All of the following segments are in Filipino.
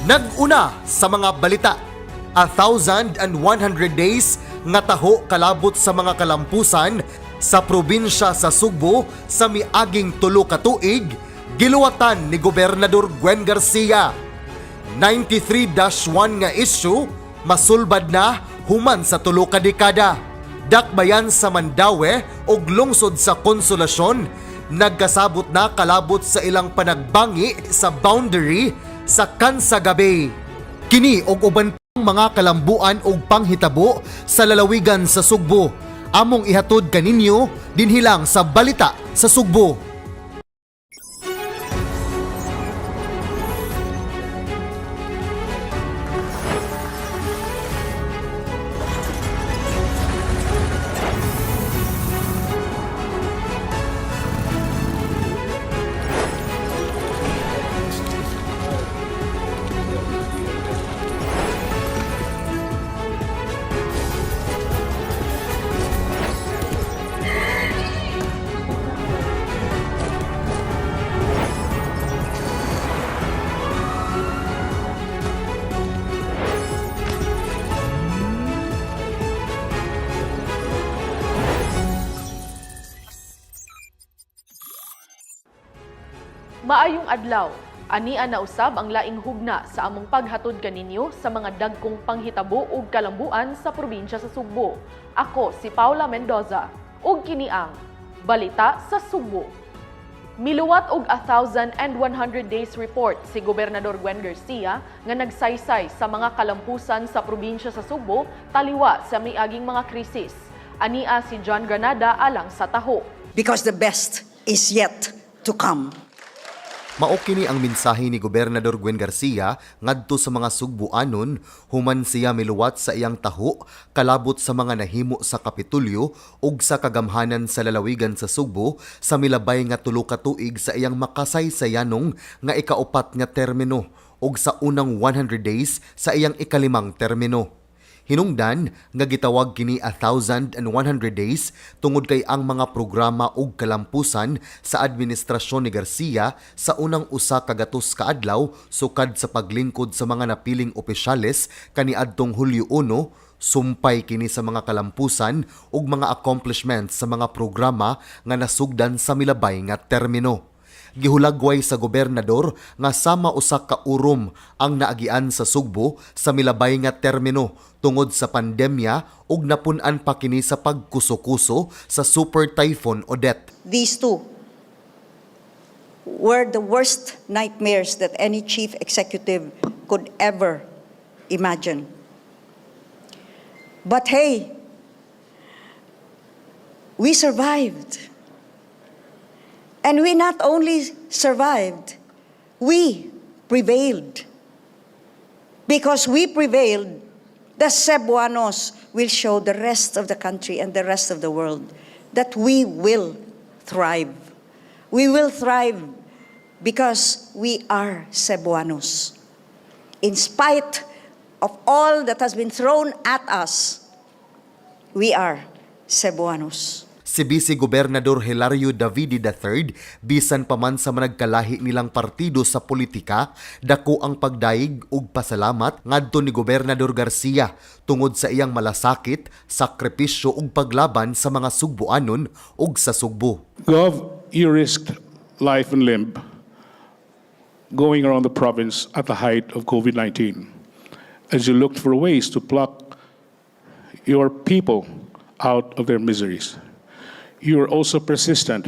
Nag-una sa mga balita, 1,100 days nga taho kalabot sa mga kalampusan sa probinsya sa Sugbo sa miaging 3 ka tuig, giluwatan ni Gobernador Gwen Garcia. 93-1 nga issue masulbad na human sa 3 ka dekada. Dakbayan sa Mandaue ug lungsod sa Konsolasyon, nagkasabot na kalabot sa ilang panagbangi sa boundary sa Kansagabi. Kini og uban pang mga kalambuan ug panghitabo sa Lalawigan sa Sugbo. Among ihatud kaninyo dinhilang sa balita sa Sugbo. Maayong adlaw, ania na usab ang laing hugna sa among paghatod kaninyo sa mga dagkong panghitabo ug kalambuan sa probinsya sa Sugbo. Ako si Paula Mendoza ug kini ang balita sa Sugbo. Miluwat og 1,100 days report si Gobernador Gwen Garcia nga nagsaysay sa mga kalampusan sa probinsya sa Sugbo taliwa sa miaging mga krisis. Ania si John Granada alang sa taho. Because the best is yet to come. Mao kini ang mensahe ni Gobernador Gwen Garcia ngadto sa mga Sugboanon human siya miluwat sa iyang taho kalabot sa mga nahimo sa Kapitolyo ug sa Kagamhanan sa Lalawigan sa Sugbo sa milabay nga 3 ka tuig sa iyang makasaysayanong nga ika-4 nga termino ug sa unang 100 days sa iyang ika-5 termino. Hinungdan nga gitawag kini 1,100 days tungod kay ang mga programa ug kalampusan sa administrasyon ni Garcia sa unang usa ka gatos ka adlaw sukad sa paglingkod sa mga napiling opisyales kaniadtong Hulyo 1, sumpay kini sa mga kalampusan ug mga accomplishments sa mga programa nga nasugdan sa milabay nga termino. Gihulagway sa gobernador nga sama usa ka urom ang naagian sa Sugbo sa milabay nga termino tungod sa pandemya ug napun-an pa kini sa pagkuso-kuso sa Super Typhoon Odette. These two were the worst nightmares that any chief executive could ever imagine. But hey, we survived. And we not only survived, we prevailed. Because we prevailed, the Cebuanos will show the rest of the country and the rest of the world that we will thrive. We will thrive because we are Cebuanos. In spite of all that has been thrown at us, we are Cebuanos. Si Vice Gobernador Hilario Davide III, bisan pa man sa managkalahi nilang partido sa politika, dako ang pagdaig ug pasalamat ngadto ni Gobernador Garcia tungod sa iyang malasakit, sakripisyo ug paglaban sa mga Sugboanon ug sa Sugbo. Gov, you risked life and limb going around the province at the height of COVID-19 as you looked for ways to pluck your people out of their miseries. You were also persistent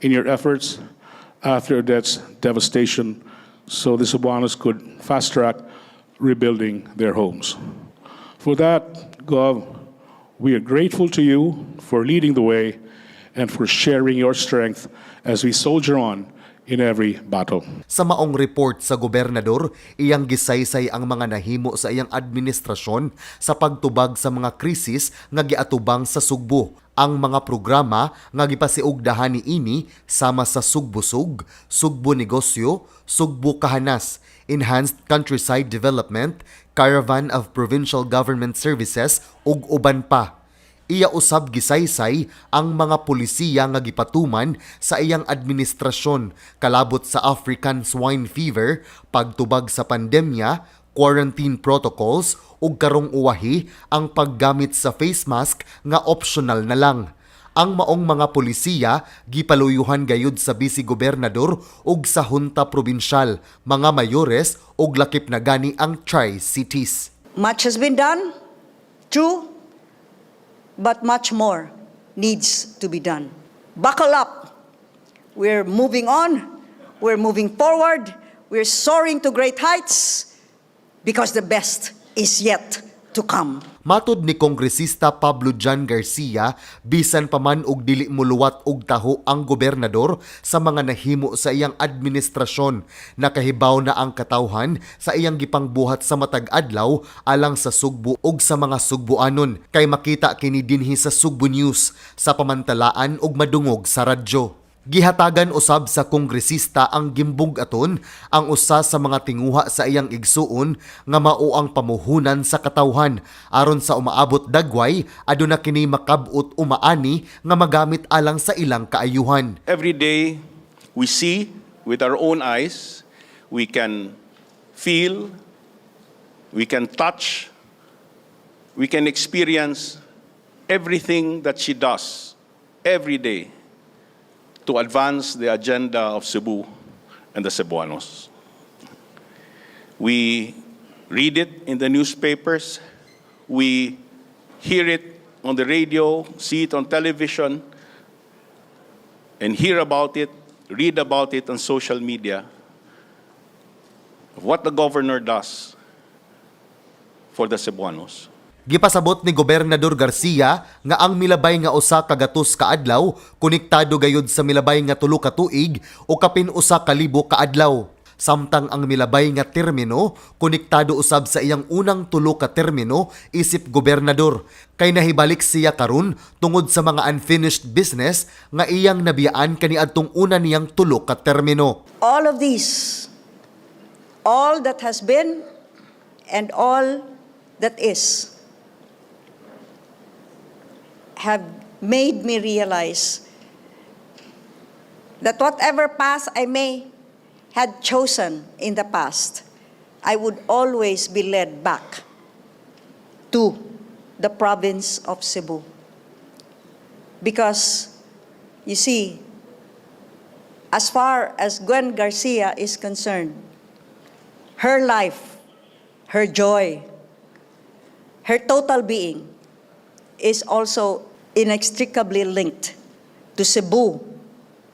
in your efforts after Odette's devastation so the Cebuanos could fast-track rebuilding their homes. For that, Gov, we are grateful to you for leading the way and for sharing your strength as we soldier on in every battle. Sa maong report sa gobernador, iyang gisaysay ang mga nahimo sa iyang administrasyon sa pagtubag sa mga krisis nga giatubang sa Sugbo. Ang mga programa nga gipasiugdahan niini sama sa Sugbosug, Sugbo Negosyo, Sugbo Kahanas, Enhanced Countryside Development, Caravan of Provincial Government Services ug uban pa. Iya usab gisaysay ang mga pulisiya nga gipatuman sa iyang administrasyon kalabot sa African swine fever, pagtubag sa pandemya, quarantine protocols ug karong uwahi ang paggamit sa face mask nga optional na lang. Ang maong mga pulisiya gipaluyuhan gayud sa bisi-gobernador ug sa hunta probinsyal, mga mayores ug lakip na gani ang tri-cities. Much has been done, true, but much more needs to be done. Buckle up. We're moving on. We're moving forward. We're soaring to great heights because the best is yet to come. Matud ni Kongresista Pablo Jan Garcia, bisan pa man og dili muluwat og taho ang gobernador sa mga nahimo sa iyang administrasyon, nakahibaw na ang katawhan sa iyang gipangbuhat sa matag adlaw alang sa Sugbo ug sa mga Sugboanon, kay makita kini dinhi sa Sugbo News sa pamantalaan ug madungog sa radyo. Gihatagan usab sa kongresista ang gimbug-aton ang usa sa mga tinguha sa iyang igsuon nga mao ang pamuhunan sa katawhan aron sa umaabot dagway aduna kini makab-ot umaani nga magamit alang sa ilang kaayuhan. Every day we see with our own eyes, we can feel, we can touch, we can experience everything that she does every day to advance the agenda of Cebu and the Cebuanos. We read it in the newspapers, we hear it on the radio, see it on television, and hear about it, read about it on social media, of what the governor does for the Cebuanos. Gipasabot ni Gobernador Garcia nga ang milabay nga usa ka gatos ka adlaw konektado gayud sa milabay nga 3 ka tuig o kapin usa ka libo ka adlaw. Samtang ang milabay nga termino konektado usab sa iyang unang 3 ka termino isip gobernador, kay nahibalik siya karon tungod sa mga unfinished business nga iyang nabiyaan kaniadtong una niyang 3 ka termino. All of these, all that has been and all that is, have made me realize that whatever path I may had chosen in the past, I would always be led back to the province of Cebu. Because, you see, as far as Gwen Garcia is concerned, her life, her joy, her total being is also inextricably linked to Cebu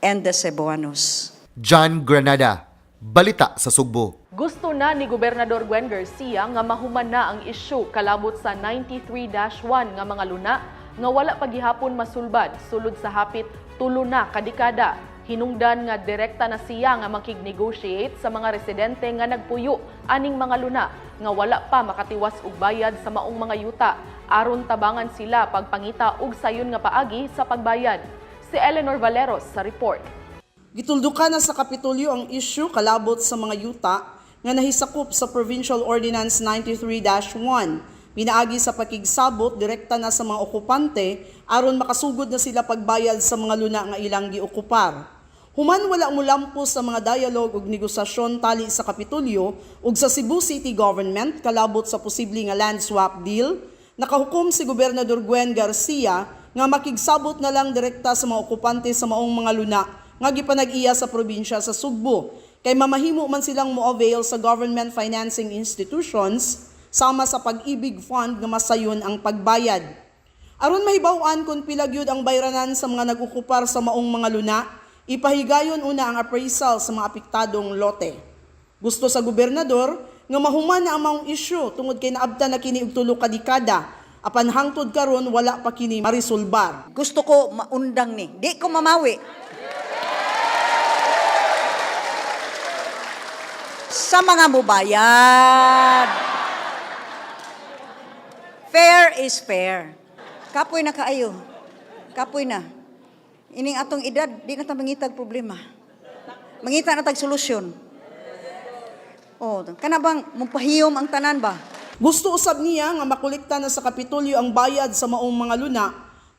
and the Cebuanos. John Granada, Balita sa Sugbo. Gusto na ni Gobernador Gwen Garcia nga mahuman na ang isyu kalabot sa 93-1 nga mga luna nga wala pagihapon masulbad sulod sa hapit 3 na kadekada. Hinungdan nga direkta na siya nga makig-negotiate sa mga residente nga nagpuyo aning mga luna nga wala pa makatiwas og bayad sa maong mga yuta aron tabangan sila pagpangita og sayon nga paagi sa pagbayad. Si Eleanor Valeros sa report. Gituldukan na sa Kapitolyo ang issue kalabot sa mga yuta nga nahisakop sa Provincial Ordinance 93-1. Pinaagi sa pakigsabot direkta na sa mga okupante aron makasugod na sila pagbayad sa mga luna nga ilang giokupar. Human wala mulampos sa mga dialogue ug negosasyon tali sa Kapitolyo ug sa Cebu City Government kalabot sa posible nga land swap deal, nakahukom si Gobernador Gwen Garcia nga makigsabot na lang direkta sa mga okupante sa maong mga luna nga gipanag-iya sa probinsya sa Sugbo, kay mamahimo man silang mo-avail sa government financing institutions sama sa pag-ibig fund nga masayon ang pagbayad. Aron mahibaw-an kung pila gyud ang bayranan sa mga nag-okupar sa maong mga luna, ipahigayon una ang appraisal sa mga apektadong lote. Gusto sa gobernador nga mahuman na ang maong isyu tungod kay naabta na kini og 3 ka dekada, apan hangtod karon wala pa kini marisolbar. Gusto ko maundang ni, di ko mamawi. Sa mga mubayad. Fair is fair. Kapoy na kaayo. Kapoy na. Ining atong edad, di na ta mangitag problema. Mangita na tag solusyon. Oh, kana bang mupahiyom ang tanan ba? Gusto usab niya nga makolekta na sa Kapitolyo ang bayad sa maong mga luna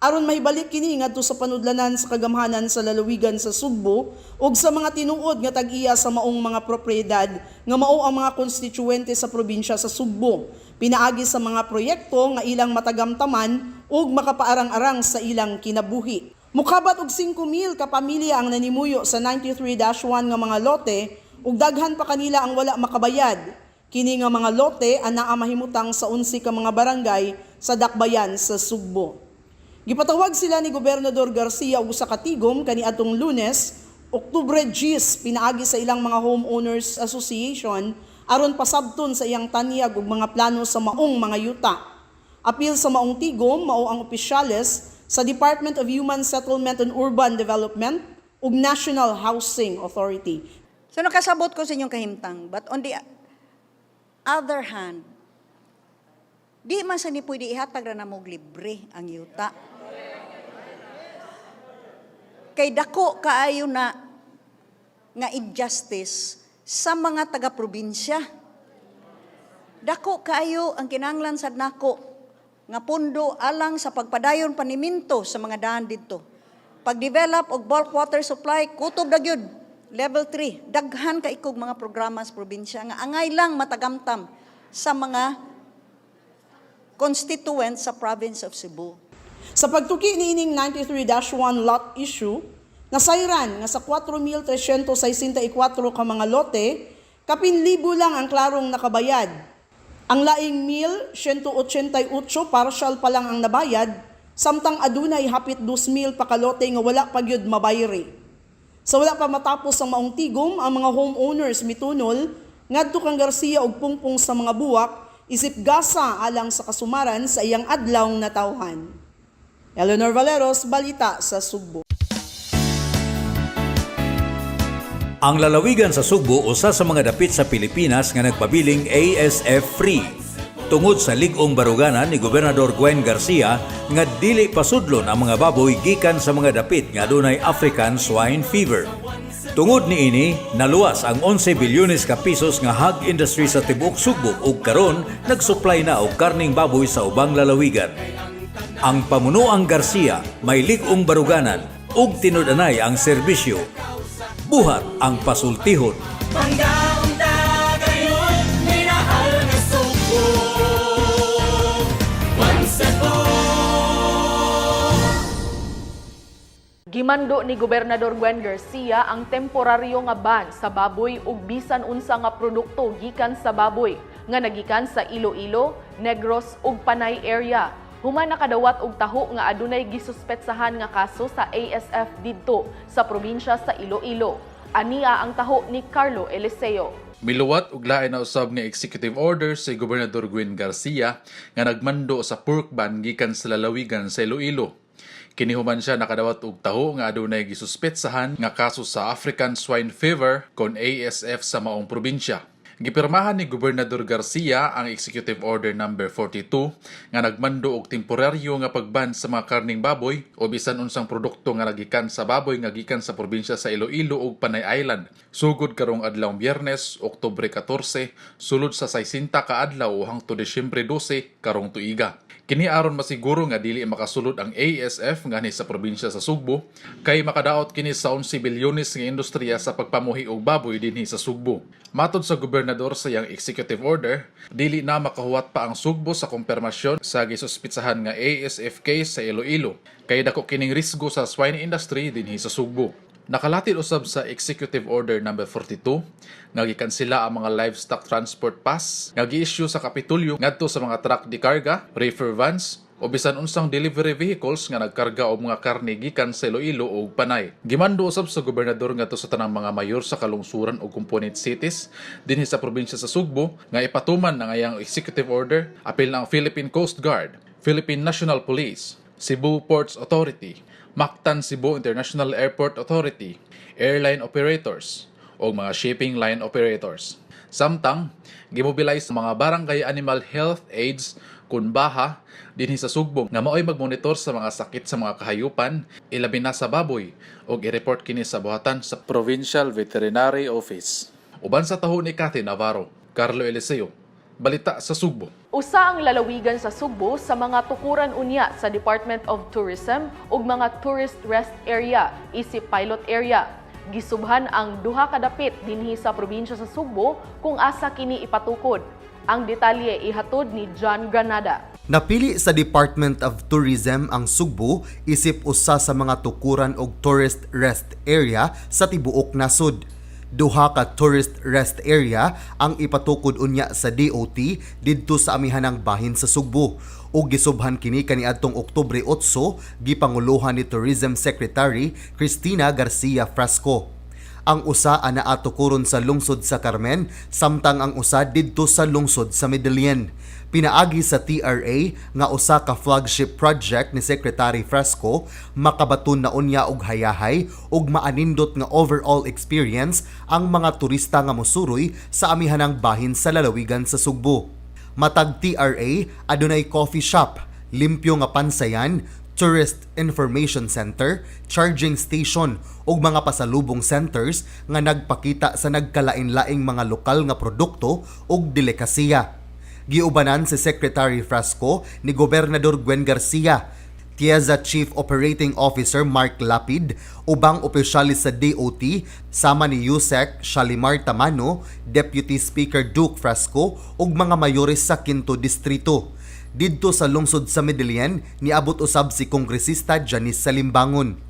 aron mahibalik kini ngadto sa panudlanan sa Kagamhanan sa Lalawigan sa Sugbo ug sa mga tinuod nga tag-iya sa maong mga propriedad nga mao ang mga konstituwente sa probinsya sa Sugbo. Pinaagi sa mga proyekto nga ilang matagamtaman ug makapaarang-arang sa ilang kinabuhi. Mukabat og 5,000 ka pamilya ang nanimuyo sa 93-1 nga mga lote ug daghan pa kanila ang wala makabayad. Kini nga mga lote anaa mahimutang sa 11 ka mga barangay sa dakbayan sa Sugbo. Gipatawag sila ni Gobernador Garcia og usa ka tigom kaniadtong Lunes, Ooctober 10, pinaagi sa ilang mga homeowners association aron pasabton sa iyang tanyag ug mga plano sa maong mga yuta. Apil sa maong tigom mao ang opisyales sa Department of Human Settlement and Urban Development ug National Housing Authority. So nakasabot ko sa inyong kahimtang, but on the other hand, di man sa ni pwede ihatag ra namog libre ang yuta. Kay dako kaayo na nga injustice sa mga taga-probinsya. Dako kaayo ang kinahanglan sad nako nga pundo alang sa pagpadayon paniminto sa mga daan didto. Pag-develop og bulk water supply kutob na gyud. Level 3, daghan ka ikog mga programa sa probinsya nga angay lang matagamtam sa mga constituents sa province of Cebu. Sa pagtuki niining 93-1 lot issue, nasayran nga sa 4,364 ka mga lote, kapin libo lang ang klarong nakabayad. Ang laing 1,188 partial pa lang ang nabayad, samtang adunay hapit 2,000 pa ka lote nga wala pa gyud mabayri. Sa wala pa matapos ang maong tigom, ang mga homeowners mitunol, ngadto kang Garcia og pungpong sa mga buwak, isip gasa alang sa kasumaran sa iyang adlaw na tawhan. Eleanor Valeros, Balita sa Sugbo. Ang lalawigan sa Sugbo usa sa mga dapit sa Pilipinas nga nagpabiling ASF-free. Tungod sa ligong baruganan ni Gobernador Gwen Garcia nga dili pasudlon ang mga baboy gikan sa mga dapit nga adunay African swine fever. Tungod niini, naluwas ang 11 bilyones ka pisos nga hog industry sa tibuok Sugbo ug karon nagsupply na og karning baboy sa ubang lalawigan. Ang pamunuang Garcia may ligong baruganan ug tinud-anay ang serbisyo. Buhat ang pasultihon. Gimando ni Gobernador Gwen Garcia ang temporaryo nga ban sa baboy ug bisan unsa nga produkto gikan sa baboy nga nagikan sa Iloilo, Negros ug Panay area. Human nakadawat og taho nga adunay gisuspetsahan nga kaso sa ASF didto sa probinsya sa Iloilo. Ania ang taho ni Carlo Eliseo. Miluwat ug lain na usab nga executive order si Gobernador Gwen Garcia nga nagmando sa pork ban gikan sa Lalawigan sa Iloilo. Kinihuman siya nakadawat og taho nga adunay gisuspetsahan nga kaso sa African swine fever kon ASF sa maong probinsya. Gipirmahan ni Gobernador Garcia ang Executive Order No. 42 nga nagmando og temporaryo nga pagban sa mga karning baboy o bisan unsang produkto nga nagikan sa baboy nga gikan sa probinsya sa Iloilo ug Panay Island. Sugod karong adlaw Biyernes, Ooctober 14, sulod sa 60 ka adlaw hangtod Disyembre 12 karong tuiga. Kini aron masiguro nga dili makasulod ang ASF ngani sa probinsya sa Sugbo kay makadaot kini sa 11 bilyones nga industriya sa pagpamuhi og baboy dinhi sa Sugbo. Matod sa gobernador sa iyang executive order, dili na makahuwat pa ang Sugbo sa kumpirmasyon sa gisuspitsahan nga ASF case sa Iloilo kay dako kining risgo sa swine industry dinhi sa Sugbo. Nakalatid usab sa Executive Order No. 42 nga gikansela ang mga livestock transport pass nga gi-issue sa Kapitolyo ngadto sa mga truck de karga, reefer vans o bisan unsang delivery vehicles nga nagkarga og mga karne gikan sa Iloilo ug Panay. Gimando usab sa gobernador ngadto sa tanang mga mayor sa kalungsuran ug component cities dinhi sa probinsya sa Sugbo nga ipatuman ang iyang executive order apil na ang Philippine Coast Guard, Philippine National Police, Cebu Ports Authority, Mactan Cebu International Airport Authority, airline operators o mga shipping line operators. Samtang, gimobilize mga barangay animal health aides kun baha dinhi sa Sugbo nga maoy magmonitor sa mga sakit sa mga kahayupan, ilabi na sa baboy ug i-report kini sa buhatan sa Provincial Veterinary Office. Uban sa taho ni Cathy Navarro, Carlo Eliseo, balita sa Sugbo. Usa ang lalawigan sa Sugbo sa mga tukuran unya sa Department of Tourism ug mga tourist rest area isip pilot area. Gisubhan ang duha ka dapit dinhi sa probinsya sa Sugbo kung asa kini ipatukod. Ang detalye ihatud ni John Granada. Napili sa Department of Tourism ang Sugbo isip usa sa mga tukuran og tourist rest area sa tibuok nasod. Duha ka tourist rest area ang ipatukod unya sa DOT didto sa amihanang bahin sa Sugbo ug gisubhan kini kaniadtong Ooctober 8 gipanguluhan ni Tourism Secretary Cristina Garcia Frasco. Ang usa anaa tukuron sa lungsod sa Carmen samtang ang usa didto sa lungsod sa Medellin. Pinaagi sa TRA nga usa ka flagship project ni Secretary Frasco makabaton na unya og hayahay ug maanindot nga overall experience ang mga turista nga mosuroy sa amihanang bahin sa lalawigan sa Sugbo. Matag TRA adunay coffee shop, limpyo nga pansayan, tourist information center, charging station ug mga pasalubong centers nga nagpakita sa nagkalain-laing mga lokal nga produkto ug delikasiya. Giubanan si Secretary Frasco ni Gobernador Gwen Garcia, TIEZA Chief Operating Officer Mark Lapid, ubang opisyalis sa DOT, sama ni Yusek Shalimar Tamano, Deputy Speaker Duke Frasco ug mga mayores sa 5 distrito. Didto sa lungsod sa Medellin, niabot usab si Kongresista Janice Salimbangon.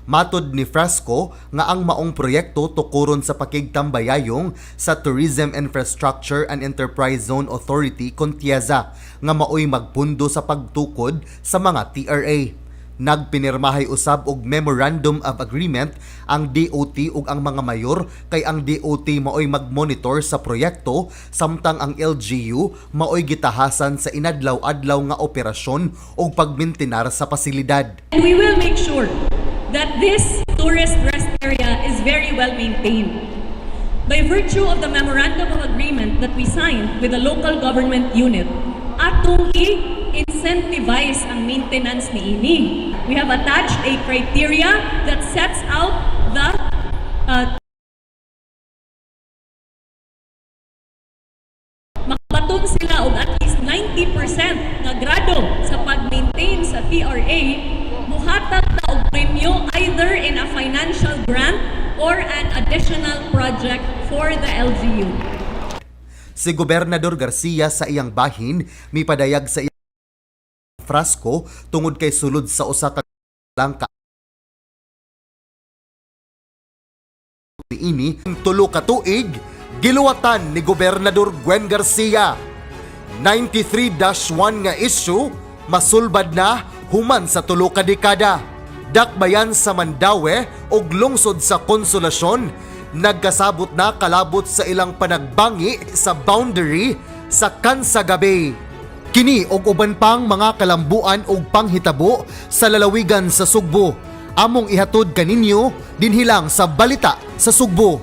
Matod ni Frasco nga ang maong proyekto tukuron sa pakigtambayayong sa Tourism Infrastructure and Enterprise Zone Authority kon TIEZA nga maoy magpundo sa pagtukod sa mga TRA. Nagpinirmahay usab og Memorandum of Agreement ang DOT ug ang mga mayor kay ang DOT maoy magmonitor sa proyekto samtang ang LGU maoy gitahasan sa inadlaw-adlaw nga operasyon ug pagmintinar sa pasilidad. And we will make sure that this tourist rest area is very well maintained. By virtue of the Memorandum of Agreement that we signed with the local government unit, atong i-incentivize ang maintenance ni ini. We have attached a criteria that sets out the makabaton sila og at least 90% nga grado sa pag-maintain sa TRA, muhatag na og premyo either in a financial grant or an additional project for the LGU. Si Gobernador Garcia sa iyang bahin mipadayag sa iyang Frasco tungod kay sulod sa usa ka langka ini tulo ka tuig giluwatan ni Gobernador Gwen Garcia. 93-1 nga issue masulbad na human sa tulo ka dekada. Dakbayan sa Mandaue ug lungsod sa Konsolasyon nagkasabot na kalabot sa ilang panagbangi sa boundary sa Kansagabe. Kini og uban pang mga kalambuan ug panghitabo sa lalawigan sa Sugbo. Among ihatud kaninyo dinhilang sa balita sa Sugbo.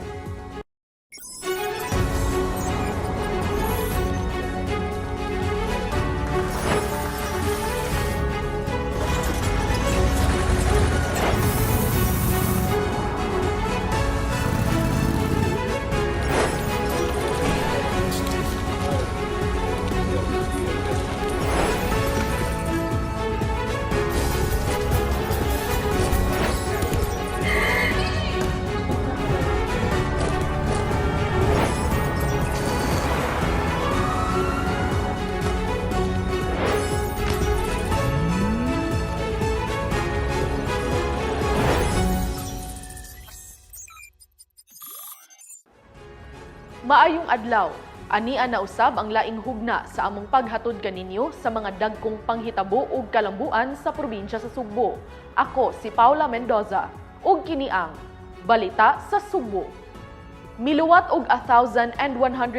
Maayong adlaw, ania na usab ang laing hugna sa among paghatod kaninyo sa mga dagkong panghitabo ug kalambuan sa probinsya sa Sugbo. Ako si Paula Mendoza ug kini ang balita sa Sugbo. Miluwat og 1,100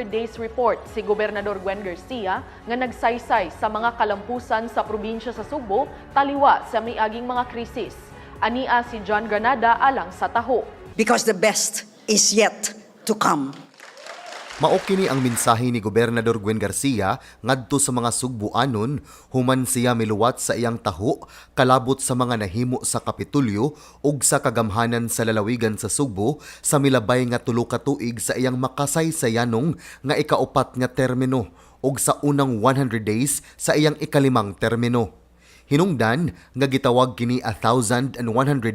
days report si Gobernador Gwen Garcia nga nagsaysay sa mga kalampusan sa probinsya sa Sugbo taliwa sa miaging mga krisis. Ania si John Granada alang sa taho. Because the best is yet to come. Mao kini ang mensahe ni Gobernador Gwen Garcia ngadto sa mga Sugboanon human siya miluwat sa iyang taho kalabot sa mga nahimo sa Kapitolyo ug sa Kagamhanan sa Lalawigan sa Sugbo sa milabay nga tulo ka tuig sa iyang makasaysayanong nga ikaupat nga termino ug sa unang 100 days sa iyang ikalimang termino. Hinungdan nga gitawag kini 1,100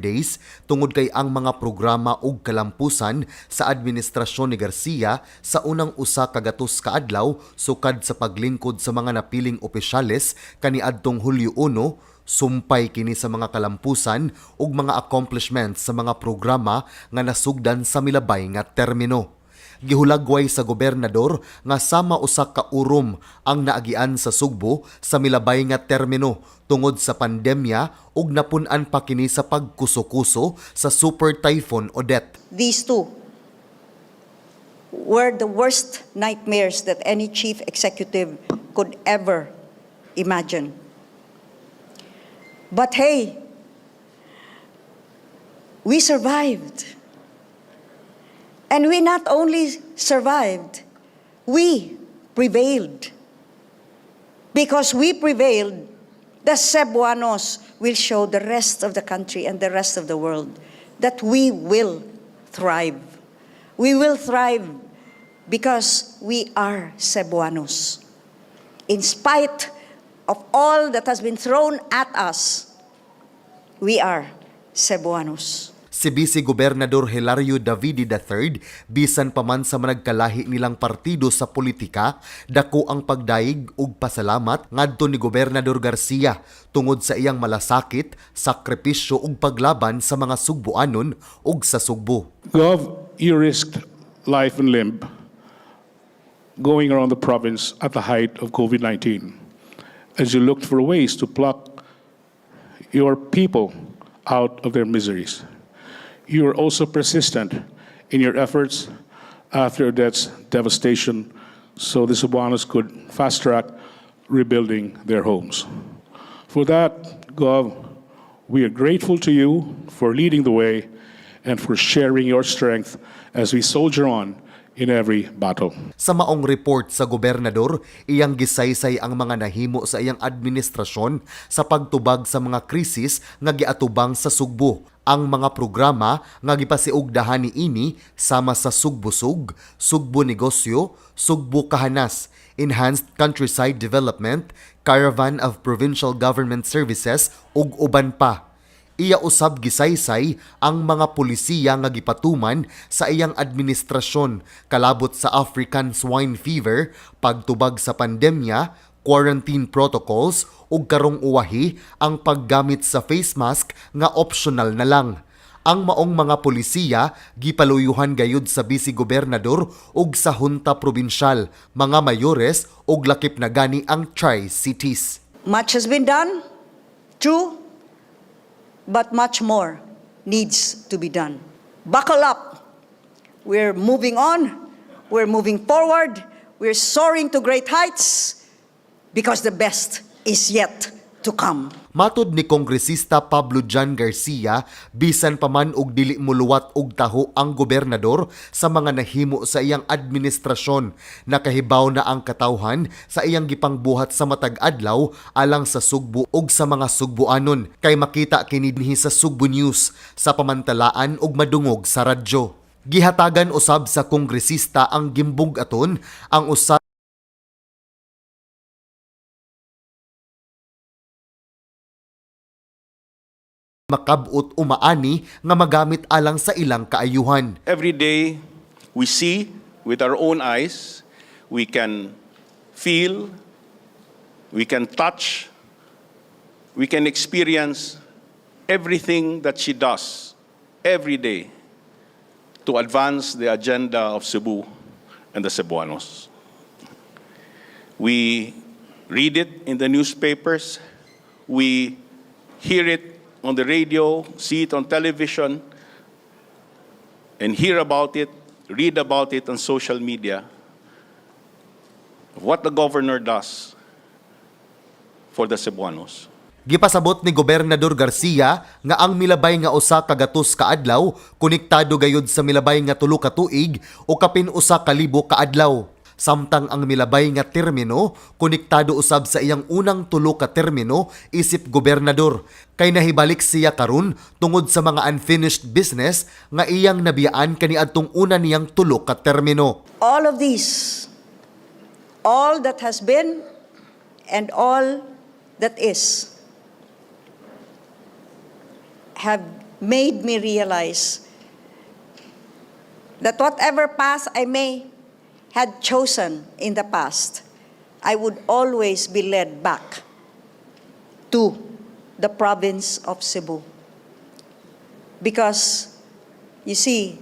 days tungod kay ang mga programa ug kalampusan sa administrasyon ni Garcia sa unang usa ka gatos ka adlaw sukad sa paglingkod sa mga napiling opisyales kaniadtong Hulyo 1, sumpay kini sa mga kalampusan ug mga accomplishments sa mga programa nga nasugdan sa milabay nga termino. Gihulagway sa gobernador nga sama usa ka urom ang naagian sa Sugbo sa milabay nga termino tungod sa pandemya ug napun-an pa kini sa pagkuso-kuso sa Super Typhoon Odette. These two were the worst nightmares that any chief executive could ever imagine. But hey, we survived. And we not only survived, we prevailed. Because we prevailed, the Cebuanos will show the rest of the country and the rest of the world that we will thrive. We will thrive because we are Cebuanos. In spite of all that has been thrown at us, we are Cebuanos. Si Vice Gobernador Hilario Davide III, bisan pa man sa managkalahi nilang partido sa politika, dako ang pagdaig ug pasalamat ngadto ni Gobernador Garcia tungod sa iyang malasakit, sakripisyo ug paglaban sa mga Sugboanon ug sa Sugbo. Gov, you risked life and limb going around the province at the height of COVID-19 as you looked for ways to pluck your people out of their miseries. You were also persistent in your efforts after Odette's devastation so the Cebuanos could fast-track rebuilding their homes. For that, Gov, we are grateful to you for leading the way and for sharing your strength as we soldier on in every battle. Sa maong report sa gobernador, iyang gisaysay ang mga nahimo sa iyang administrasyon sa pagtubag sa mga krisis nga giatubang sa Sugbo. Ang mga programa nga gipasiugdahan niini sama sa Sugbusug, Sugbo Negosyo, Sugbo Kahanas, Enhanced Countryside Development, Caravan of Provincial Government Services ug uban pa. Iya usab gisaysay ang mga pulisiya nga gipatuman sa iyang administrasyon kalabot sa African swine fever, pagtubag sa pandemya, quarantine protocols ug karong uwahi ang paggamit sa face mask nga optional na lang. Ang maong mga pulisiya gipaluyuhan gayud sa Vice Gobernador ug sa Hunta Probinsyal, mga mayores ug lakip na gani ang Tri-Cities. Much has been done, true, but much more needs to be done. Buckle up. We're moving on. We're moving forward. We're soaring to great heights because the best is yet to come. Matod ni Kongresista Pablo Jan Garcia, bisan pa man og dili muluwat og taho ang gobernador sa mga nahimo sa iyang administrasyon, nakahibaw na ang katawhan sa iyang gipangbuhat sa matag adlaw alang sa Sugbo ug sa mga Sugboanon, kay makita kini dinhi sa Sugbo News sa pamantalaan ug madungog sa radyo. Gihatagan usab sa kongresista ang gimbug-aton ang usa makabot umaani nga magamit alang sa ilang kaayuhan. Every day, we see with our own eyes, we can feel, we can touch, we can experience everything that she does every day to advance the agenda of Cebu and the Cebuanos. We read it in the newspapers, we hear it on the radio, see it on television, and hear about it, read about it on social media, what the governor does for the Cebuanos. Gipasabot ni Gobernador Garcia nga ang milabay nga usa ka gatos ka adlaw konektado gayud sa milabay nga 3 ka tuig o kapin usa ka libo ka adlaw. Samtang ang milabay nga termino konektado usab sa iyang unang 3 ka termino isip gobernador, kay nahibalik siya karon tungod sa mga unfinished business nga iyang nabiyaan kaniadtong una niyang 3 ka termino. All of these all that has been and all that is have made me realize that whatever path I may had chosen in the past, I would always be led back to the province of Cebu. Because, you see,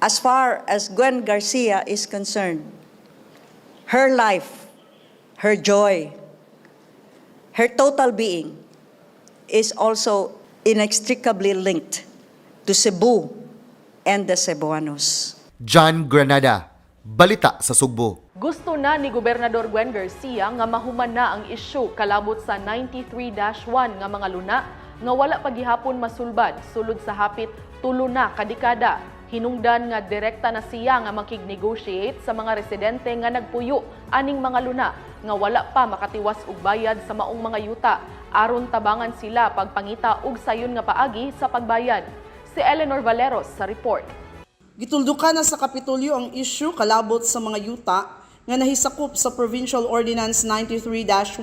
as far as Gwen Garcia is concerned, her life, her joy, her total being is also inextricably linked to Cebu and the Cebuanos. John Granada, Balita sa Sugbo. Gusto na ni Gobernador Gwen Garcia nga mahuman na ang isyu kalabot sa 93-1 nga mga luna nga wala paghihapon masulbad sulod sa hapit tulo na kadekada. Hinungdan nga direkta na siya nga makig-negotiate sa mga residente nga nagpuyo aning mga luna nga wala pa makatiwas og bayad sa maong mga yuta aron tabangan sila pagpangita og sayon nga paagi sa pagbayad. Si Eleanor Valeros sa report. Gituldukan na sa Kapitolyo ang issue kalabot sa mga yuta nga nahisakop sa Provincial Ordinance 93-1.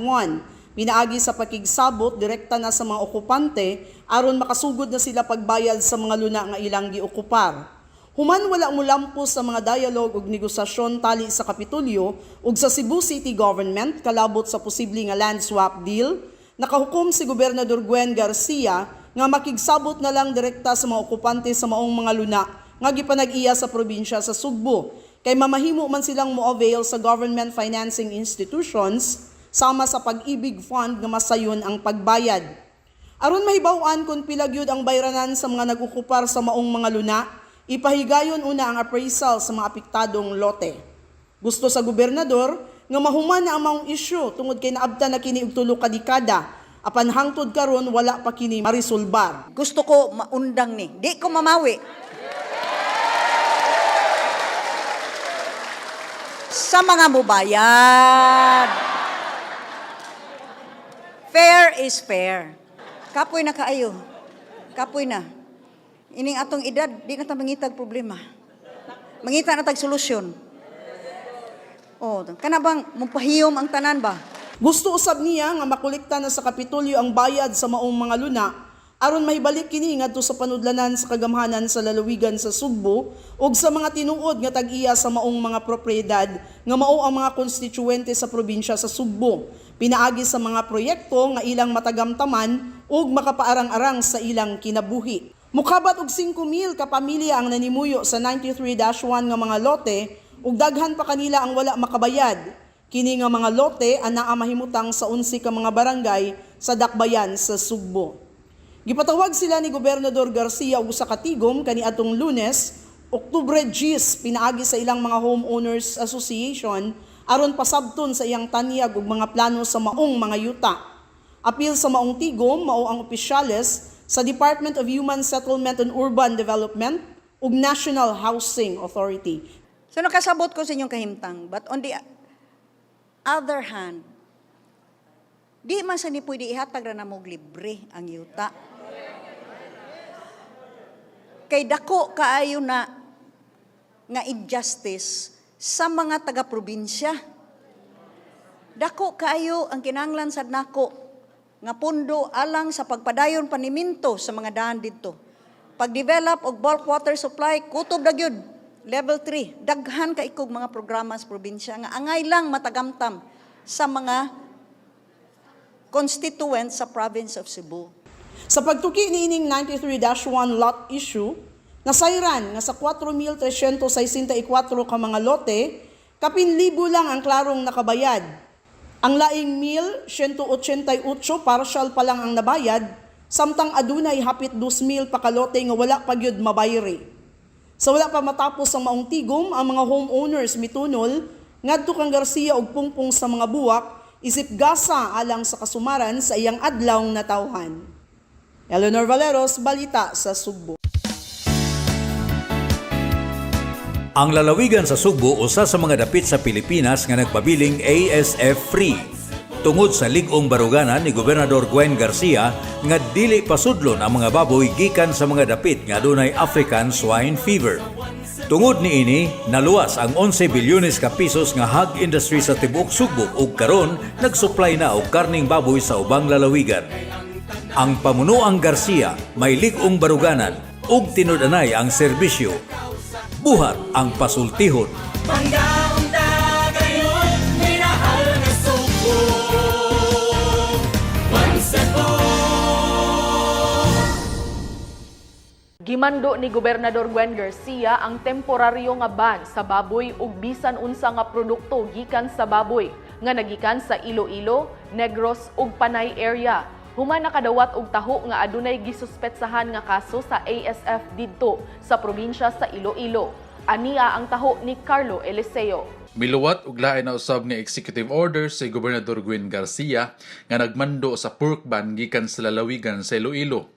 Pinaagi sa pakigsabot direkta na sa mga okupante aron makasugod na sila pagbayad sa mga luna nga ilang giokupar. Human wala mulampo sa mga dialogue ug negosasyon tali sa Kapitolyo ug sa Cebu City Government kalabot sa posible nga land swap deal, nakahukom si Gobernador Gwen Garcia nga makigsabot na lang direkta sa mga okupante sa maong mga luna nga gipanag-iya sa probinsya sa Sugbo kay mamahimo man silang mo-avail sa government financing institutions sama sa pag-ibig fund nga masayon ang pagbayad. Aron mahibaw-an kung pila gyud ang bayranan sa mga nag-okupar sa maong mga luna, ipahigayon una ang appraisal sa mga apektadong lote. Gusto sa gobernador nga mahuman na ang maong isyu tungod kay naabta na kini og 3 ka dekada. Apan hangtod karon wala pa kini marisolbar. Gusto ko maundang ni, di ko mamawi. Sa mga mubayad. Fair is fair. Kapoy na kaayo. Kapoy na. Ining atong edad, di na ta mangitag problema. Mangita na tag solusyon. Oh, kana bang mupahiyom ang tanan ba? Gusto usab niya nga makolekta na sa Kapitolyo ang bayad sa maong mga luna aron mahibalik kini ngadto sa panudlanan sa Kagamhanan sa Lalawigan sa Sugbo ug sa mga tinuod nga tag-iya sa maong mga propriedad nga mao ang mga konstituwente sa probinsya sa Sugbo. Pinaagi sa mga proyekto nga ilang matagamtaman ug makapaarang-arang sa ilang kinabuhi. Mukabat og 5,000 ka pamilya ang nanimuyo sa 93-1 nga mga lote ug daghan pa kanila ang wala makabayad. Kini nga mga lote anaa mahimutang sa 11 ka mga barangay sa dakbayan sa Sugbo. Gipatawag sila ni Gobernador Garcia og usa ka tigom kaniadtong Lunes, Ooctober 10, pinaagi sa ilang mga homeowners association aron pasabton sa iyang tanyag ug mga plano sa maong mga yuta. Apil sa maong tigom mao ang opisyales sa Department of Human Settlement and Urban Development ug National Housing Authority. So nakasabot ko sa inyong kahimtang, but on the other hand, di man sa ni pwede ihatag ra namog libre ang yuta. Kay dako kaayo na nga injustice sa mga taga-probinsya. Dako kaayo ang kinahanglan sad nako nga pundo alang sa pagpadayon paniminto sa mga dahan didto. Pag-develop og bulk water supply kutob na gyud. Level 3, daghan ka ikog mga programa sa probinsya nga angay lang matagamtam sa mga constituents sa province of Cebu. Sa pagtuki niining 93-1 lot issue, nasayran nga sa 4,364 ka mga lote, kapin libo lang ang klarong nakabayad. Ang laing 1,188 partial pa lang ang nabayad, samtang adunay hapit 2,000 pa ka lote nga wala pa gyud mabayri. Sa wala pa matapos ang maong tigom, ang mga homeowners mitunol, ngadto kang Garcia og pungpong sa mga buwak, isip gasa alang sa kasumaran sa iyang adlawng natawhan. Eleanor Valeros, Balita sa Sugbo. Ang lalawigan sa Sugbo usa sa mga dapit sa Pilipinas nga nagpabiling ASF-free. Tungod sa lig-ong baruganan ni Gobernador Gwen Garcia nga dili pasudlon ang mga baboy gikan sa mga dapit nga adunay African swine fever. Tungod ni ini, naluwas ang 11 bilyones ka pisos nga hog industry sa tibuok Sugbo ug karon nagsupply na og karning baboy sa ubang lalawigan. Ang pamunuang Garcia may lig-ong baruganan ug tinud-anay ang serbisyo. Buhat ang pasultihon. Gimando ni Gobernador Gwen Garcia ang temporaryo nga ban sa baboy ug bisan unsa nga produkto gikan sa baboy nga nagikan sa Iloilo, Negros ug Panay area. Human nakadawat og taho nga adunay gisuspetsahan nga kaso sa ASF didto sa probinsya sa Iloilo. Ania ang taho ni Carlo Eliseo. Miluwat ug lain na usab nga executive order si Gobernador Gwen Garcia nga nagmando sa pork ban gikan sa Lalawigan sa Iloilo.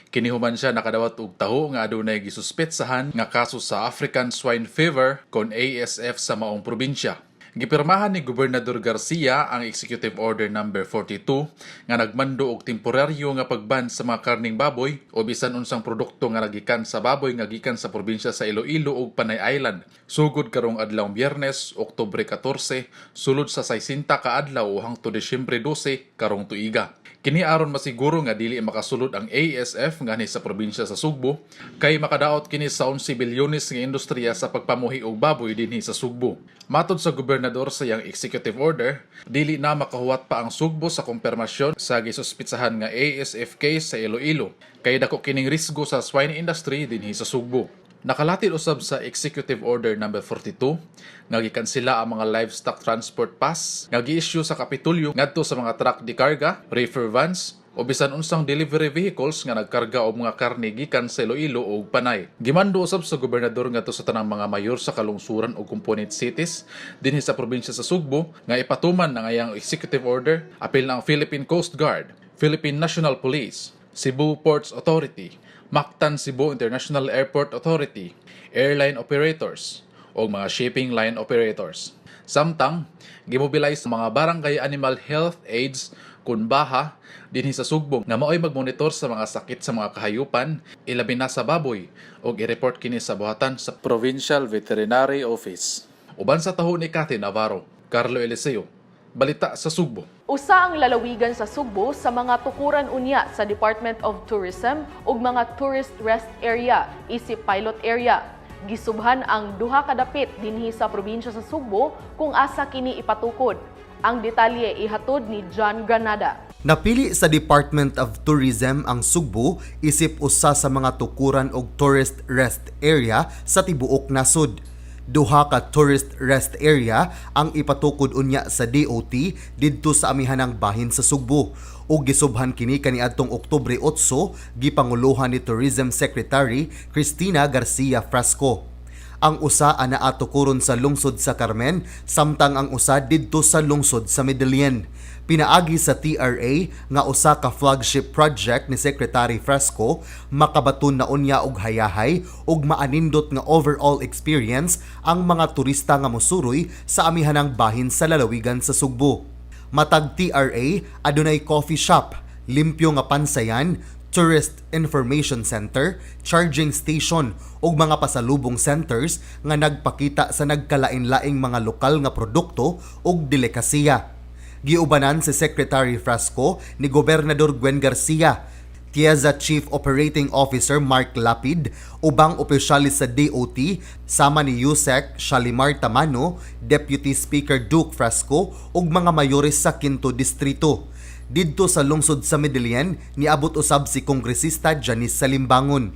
Kini human siya nakadawat og taho nga adunay gisuspetsahan nga kaso sa African Swine Fever kon ASF sa maong probinsya. Gipirmahan ni Gobernador Garcia ang Executive Order No. 42 nga nagmando og temporaryo nga pagban sa mga karning baboy o bisan unsang produkto nga nagikan sa baboy nga gikan sa probinsya sa Iloilo ug Panay Island. Sugod karong adlawng Biyernes, Ooctober 14, sulod sa 60 ka adlaw hangtod Disyembre 12 karong tuiga. Kini aron masiguro nga dili makasulod ang ASF ngani sa probinsya sa Sugbo kay makadaot kini sa 11 bilyones nga industriya sa pagpamuhi og baboy dinhi sa Sugbo. Matod sa gobernador sa iyang executive order, dili na makahuwat pa ang Sugbo sa kumpirmasyon sa gisuspitsahan nga ASF case sa Iloilo kay dako kining risgo sa swine industry dinhi sa Sugbo. Nakalatid usab sa Executive Order No. 42 nga gikansela ang mga livestock transport pass nga gi-issue sa Kapitolyo ngadto sa mga truck de carga, reefer vans o bisan unsang delivery vehicles nga nagkarga og mga karne gikan sa Iloilo ug Panay. Gimando usab sa gobernador ngadto sa tanang mga mayor sa kalungsuran ug component cities dinhi sa probinsya sa Sugbo nga ipatuman ang iyang executive order apil ng Philippine Coast Guard, Philippine National Police, Cebu Ports Authority, Mactan Cebu International Airport Authority, airline operators o mga shipping line operators. Samtang, gimobilize mga barangay animal health aides kun baha dinhi sa Sugbo nga maoy magmonitor sa mga sakit sa mga kahayupan, ilabi na sa baboy o i-report kini sa buhatan sa Provincial Veterinary Office. Uban sa taho ni Cathy Navarro, Carlo Eliseo, Balita sa Sugbo. Usa ang lalawigan sa Sugbo sa mga tukuran unya sa Department of Tourism ug mga tourist rest area, isip pilot area. Gisubhan ang duha ka dapit dinhi sa probinsya sa Sugbo kung asa kini ipatukod. Ang detalye ihatud ni John Granada. Napili sa Department of Tourism ang Sugbo isip usa sa mga tukuran og tourist rest area sa tibuok nasod. Duha ka tourist rest area ang ipatukod unya sa DOT didto sa amihanang bahin sa Sugbo ug gisubhan kini kaniadtong Ooctober 8 gipanguluhan ni Tourism Secretary Cristina Garcia Frasco. Ang usa ana atukuron sa lungsod sa Carmen samtang ang usa didto sa lungsod sa Medellin. Pinaagi sa TRA nga usa ka flagship project ni Secretary Frasco, makabaton na unya og hayahay ug maanindot nga overall experience ang mga turista nga mosuroy sa amihanang bahin sa lalawigan sa Sugbo. Matag TRA, adunay coffee shop, limpyo nga pansayan, tourist information center, charging station ug mga pasalubong centers nga nagpakita sa nagkalain-laing mga lokal nga produkto ug delikasiya. Giubanan si Secretary Frasco ni Gobernador Gwen Garcia, TIEZA Chief Operating Officer Mark Lapid, ubang opisyalis sa DOT, sama ni Yusek Shalimar Tamano, Deputy Speaker Duke Frasco ug mga mayores sa 5 distrito. Didto sa lungsod sa Medellin, niabot usab si Kongresista Janice Salimbangon.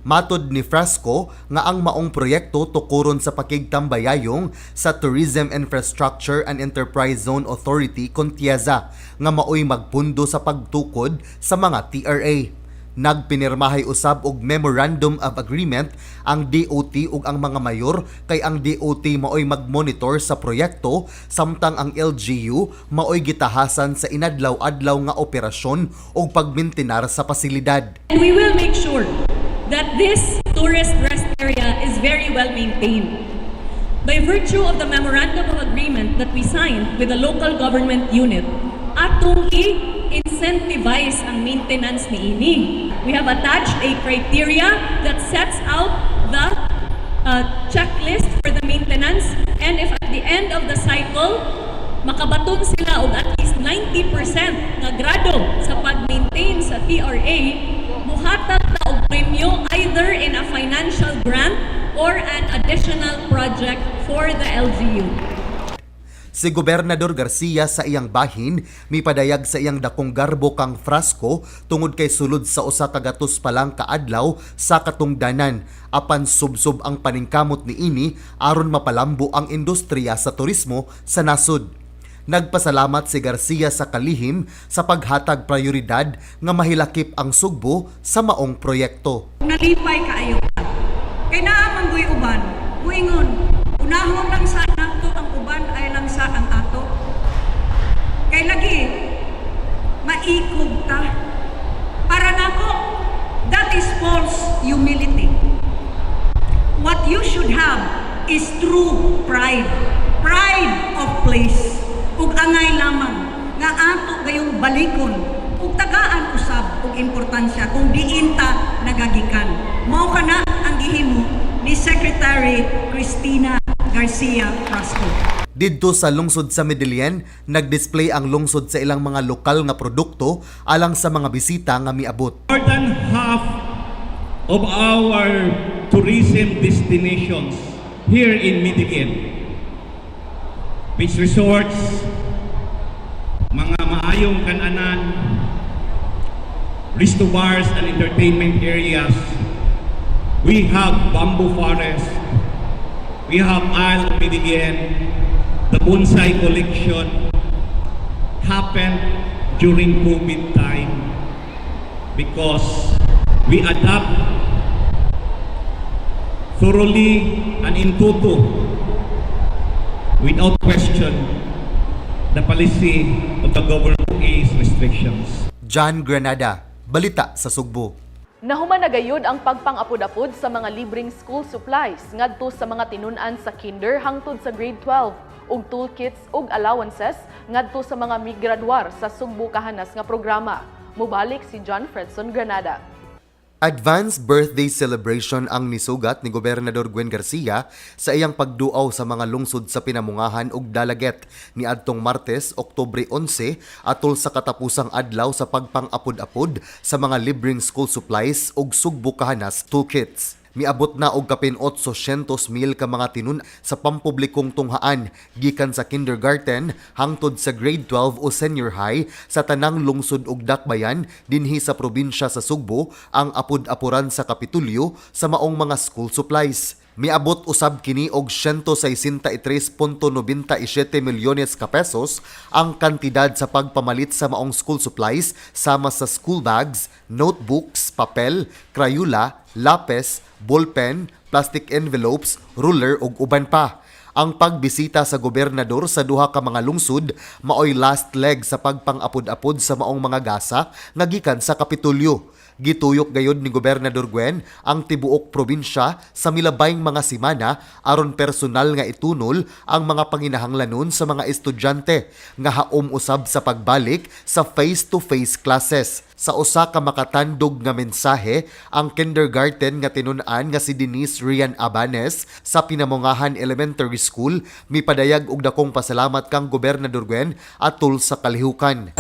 Matod ni Frasco nga ang maong proyekto tukuron sa pakigtambayayong sa Tourism Infrastructure and Enterprise Zone Authority kon TIEZA nga maoy magpundo sa pagtukod sa mga TRA. Nagpinirmahay usab og Memorandum of Agreement ang DOT ug ang mga mayor kay ang DOT maoy magmonitor sa proyekto samtang ang LGU maoy gitahasan sa inadlaw-adlaw nga operasyon ug pagmintinar sa pasilidad. And we will make sure that this tourist rest area is very well maintained. By virtue of the Memorandum of Agreement that we signed with the local government unit, atong i-incentivize ang maintenance ni ini. We have attached a criteria that sets out the checklist for the maintenance, and if at the end of the cycle makabaton sila og at least 90% nga grado sa pag-maintain sa TRA, muhatag ta og premyo either in a financial grant or an additional project for the LGU. Si Gobernador Garcia sa iyang bahin mipadayag sa iyang dakong garbo kang frasko tungod kay sulod sa usa ka gatos pa lang kaadlaw sa katungdanan apan subsob ang paningkamot niini aron mapalambo ang industriya sa turismo sa nasod. Nagpasalamat si Garcia sa kalihim sa paghatag prioridad nga mahilakip ang Sugbo sa maong proyekto. Nalipay kaayo. Kay naa man uban, muingon, unahon lang sa nato ang uban ay lang sa ang ato. Kay lagi maikog ta. Para nako, that is false humility. What you should have is true pride. Pride of place. Ug angay lamang nga ato gayong balikon ug tagaan usab og importansya kung diin ta nagagikan. Mao kana ang gihimo ni Secretary Cristina Garcia Frasco. Didto sa lungsod sa Medellin, nag-display ang lungsod sa ilang mga lokal nga produkto alang sa mga bisita nga miabot. More than half of our tourism destinations here in Medellin, beach resorts, mga maayong kananan, resto bars and entertainment areas. We have bamboo forest, we have Isle of Medellin, the bonsai collection happened during COVID time because we adapt thoroughly and in toto, without question, the policy of the government is restrictions. John Granada, Balita sa Sugbo. Nahuman na gayud ang pagpang-apod-apod sa mga libreng school supplies ngadto sa mga tinun-an sa kinder hangtod sa grade 12 ug toolkits ug allowances ngadto sa mga migradwar sa Sugbo kahanas nga programa. Mubalik si John Fredson Granada. Advanced birthday celebration ang nisugat ni Gobernador Gwen Garcia sa iyang pagduaw sa mga lungsod sa Pinamungahan ug Dalaget ni adtong Martes, Ooctober 11 atol sa katapusang adlaw sa pagpang-apod-apod sa mga libreng school supplies ug Sugbo kahanas toolkits. Miabot na og kapin 800,000 ka mga tinun sa pampublikong tunghaan gikan sa kindergarten hangtod sa grade 12 o senior high sa tanang lungsod ug dakbayan dinhi sa probinsya sa Sugbo ang apod-apuran sa Kapitolyo sa maong mga school supplies. Miabot usab kini og 163.97 milyones ka pesos ang kantidad sa pagpamalit sa maong school supplies sama sa school bags, notebooks, papel, krayula, lapis, ballpen, plastic envelopes, ruler ug uban pa. Ang pagbisita sa gobernador sa duha ka mga lungsod maoy last leg sa pagpang-apod-apod sa maong mga gasa nga gikan sa Kapitolyo. Gituyok gayod ni Gobernador Gwen ang tibuok probinsya sa milabayng mga semana aron personal nga itunol ang mga panginahanglanon sa mga estudyante nga haom usab sa pagbalik sa face-to-face classes. Sa usa ka makatandog nga mensahe, ang kindergarten nga tinun-an nga si Denise Rian Abanes sa Pinamungahan Elementary School mipadayag og dakong pasalamat kang Gobernador Gwen atol sa kalihukan.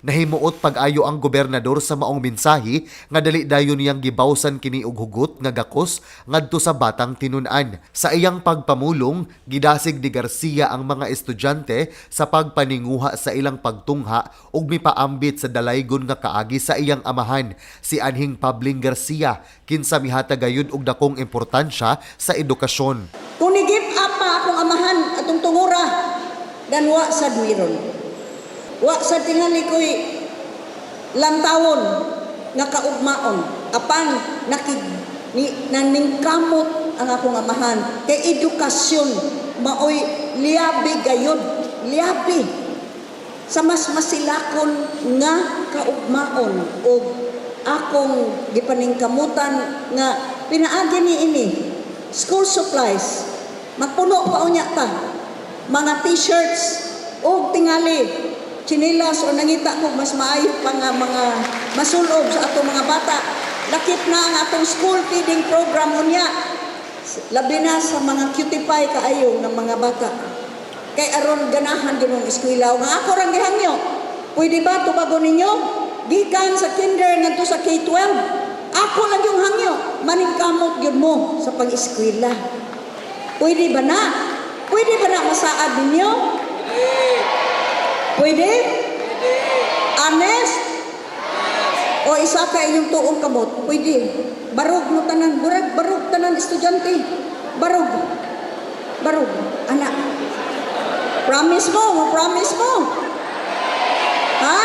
Nahimuot pag-ayo ang gobernador sa maong mensahe nga dali dayon niyang gibawsan kini og hugot nga gakos ngadto sa batang tinun-an. Sa iyang pagpamulong, gidasig ni Garcia ang mga estudyante sa pagpaninguha sa ilang pagtungha ug mipaambit sa dalaygon nga kaagi sa iyang amahan, si Anhing Pabling Garcia, kinsa mihatag gayud og dakong importansya sa edukasyon. Kung ni-give up pa akong amahan atong tungura, ganwa sa duiron. Wa sa tingali ko'y lantawon nga kaugmaon. Apan naningkamot ang akong amahan. Kay edukasyon, maoy liabi gayod. Liabi. sa mas masilakon nga kaugmaon o akong gipaningkamutan nga pinaagi ni ini school supplies magpuno pa unya ta mga t-shirts o tingali chinilas o nangita ko mas maayo pa nga mga masulob sa atong mga bata lakip na ang atong school feeding program unya labi na sa mga cutie-pie kaayo ng mga bata kay aron ganahan din mong eskwela nga ako rang gihangyo pwede ba tubago ninyo gikan sa kinder ngadto sa K-12 ako lang yung hangyo maningkamot gyud mo sa pag-eskwela pwede ba na masaad ninyo pwede honest o isa ka inyong tuong kamot pwede barog mo tanan barog tanan estudyante barog anak promise mo ha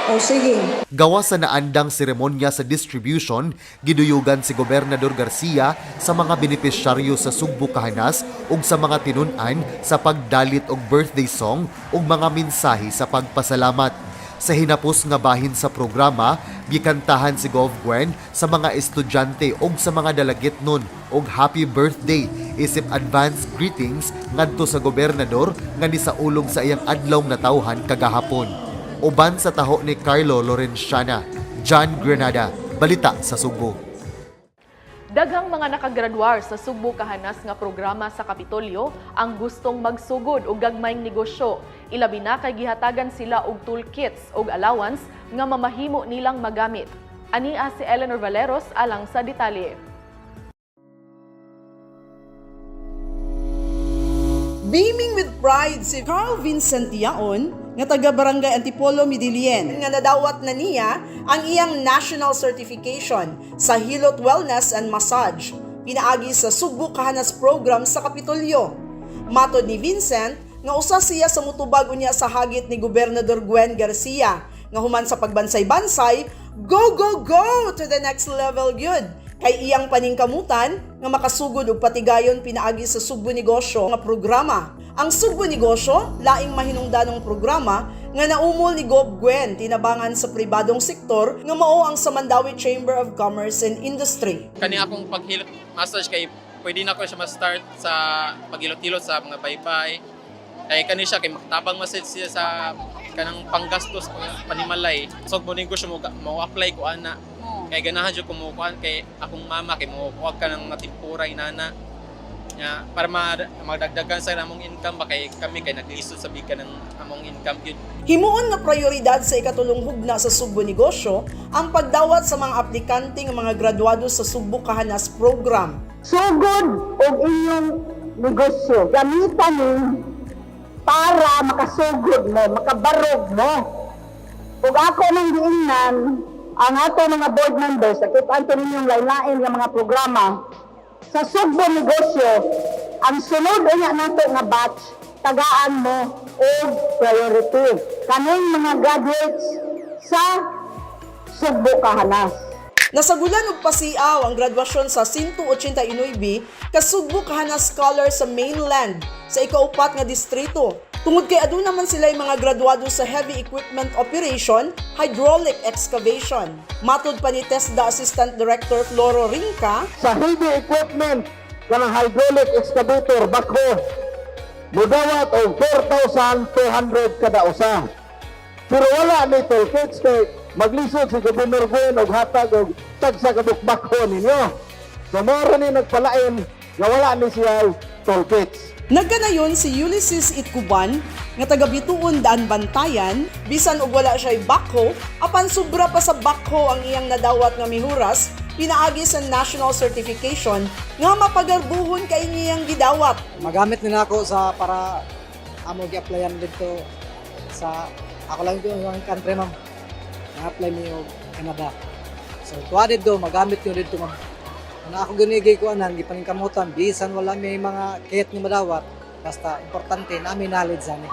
o sige. Gawa sa naandang seremonya sa distribution, giduyugan si Gobernador Garcia sa mga benepisyaryo sa Sugbo kahanas ug sa mga tinun-an sa pagdalit og birthday song ug mga mensahe sa pagpasalamat. Sa hinapos nga bahin sa programa, gikantahan si Gov. Gwen sa mga estudyante ug sa mga dalagitnon og happy birthday isip advance greetings ngadto sa gobernador nga nisaulog sa iyang adlaw natawhan kagahapon. Uban sa taho ni Carlo Lorenciana, John Granada, balita sa Sugbo. Daghang mga nakagraduar sa Sugbo kahanas nga programa sa Kapitolyo ang gustong magsugod og gagmayng negosyo. Ilabi na kay gihatagan sila og toolkits og allowance nga mamahimo nilang magamit. Ania si Eleanor Valeros alang sa detalye. Beaming with pride si Carl Vincent Yaon nga taga Barangay Antipolo, Midilien nga nadawat na niya ang iyang national certification sa Hilot Wellness and Massage pinaagi sa Sugbo kahanas program sa Kapitolyo. Matod ni Vincent nga usa siya sa mutubag unya sa hagit ni Gobernador Gwen Garcia nga human sa pagbansay-bansay go to the next level gyud kay iyang paningkamutan nga makasugod og patigayon pinaagi sa Sugbo Negosyo nga programa. Ang Sugbo Negosyo laing mahinungdanong programa nga naumol ni Gov. Gwen tinabangan sa pribadong sektor nga mao ang sa Mandawi Chamber of Commerce and Industry. Kani akong paghilot massage kay pwede na ko siya ma-start sa paghilot-hilot sa mga baybay. Kay kani siya kay makatabang massage siya sa kanang panggastos panimalay. Sugbo Negosyo mo apply ko ana. Kay ganahan jud kumukuan kay akong mama kay mo kuwag ka ng matimpura inana. Ya, para magdagdagan sa among income ba kay kami kay naglisod sa bigan ng among income yun. Himuon nga prioridad sa ikatulong hugna sa Sugbo Negosyo ang pagdawat sa mga aplikante nga mga graduado sa Sugbo Kahanas program. Sugod og inyong negosyo, gamitan ni para makasugod mo, makabarog mo. Ug ako nang giingnan ang ato mga board members, nakita ninyong lain-lain nga mga programa sa Sugbo Negosyo, ang sunod unya nato nga batch, tagaan mo og priority. Kaning mga graduates sa Sugbo Kahanas. Nasagulan og pasiaw ang graduasyon sa 189 ka Sugbo Kahanas Scholar sa mainland sa ikaupat nga distrito. Tungod kay aduna man sila mga graduado sa heavy equipment operation, hydraulic excavation. Matod pa ni TESDA Assistant Director Floro Rinca, sa heavy equipment kanang hydraulic excavator backhoe, mudawat og 4,200 kada usa. Pero wala ni toolkits kay maglisod si Gobernador Gwen og hatag og tagsa ka backhoe ninyo. So mora ni nagpalain nga wala ni siya toolkits. Nagkanayon si Ulysses Itkuban nga taga Bituon Daan Bantayan bisan og wala siya backhoe apan sobra pa sa backhoe ang iyang nadawat nga mihuras pinaagi sa national certification nga mapagarbuhon kay iyang gidawat. Magamit nila ako sa para amo gi-applyan dito sa ako lang dito ang country ma'am. Na-apply niyo Canada. So tuwa dito magamit niyo dito ma'am. Na ako ginigay ko anan gipaningkamutan bisan wala may mga kit nga madawat basta importante na may knowledge ani.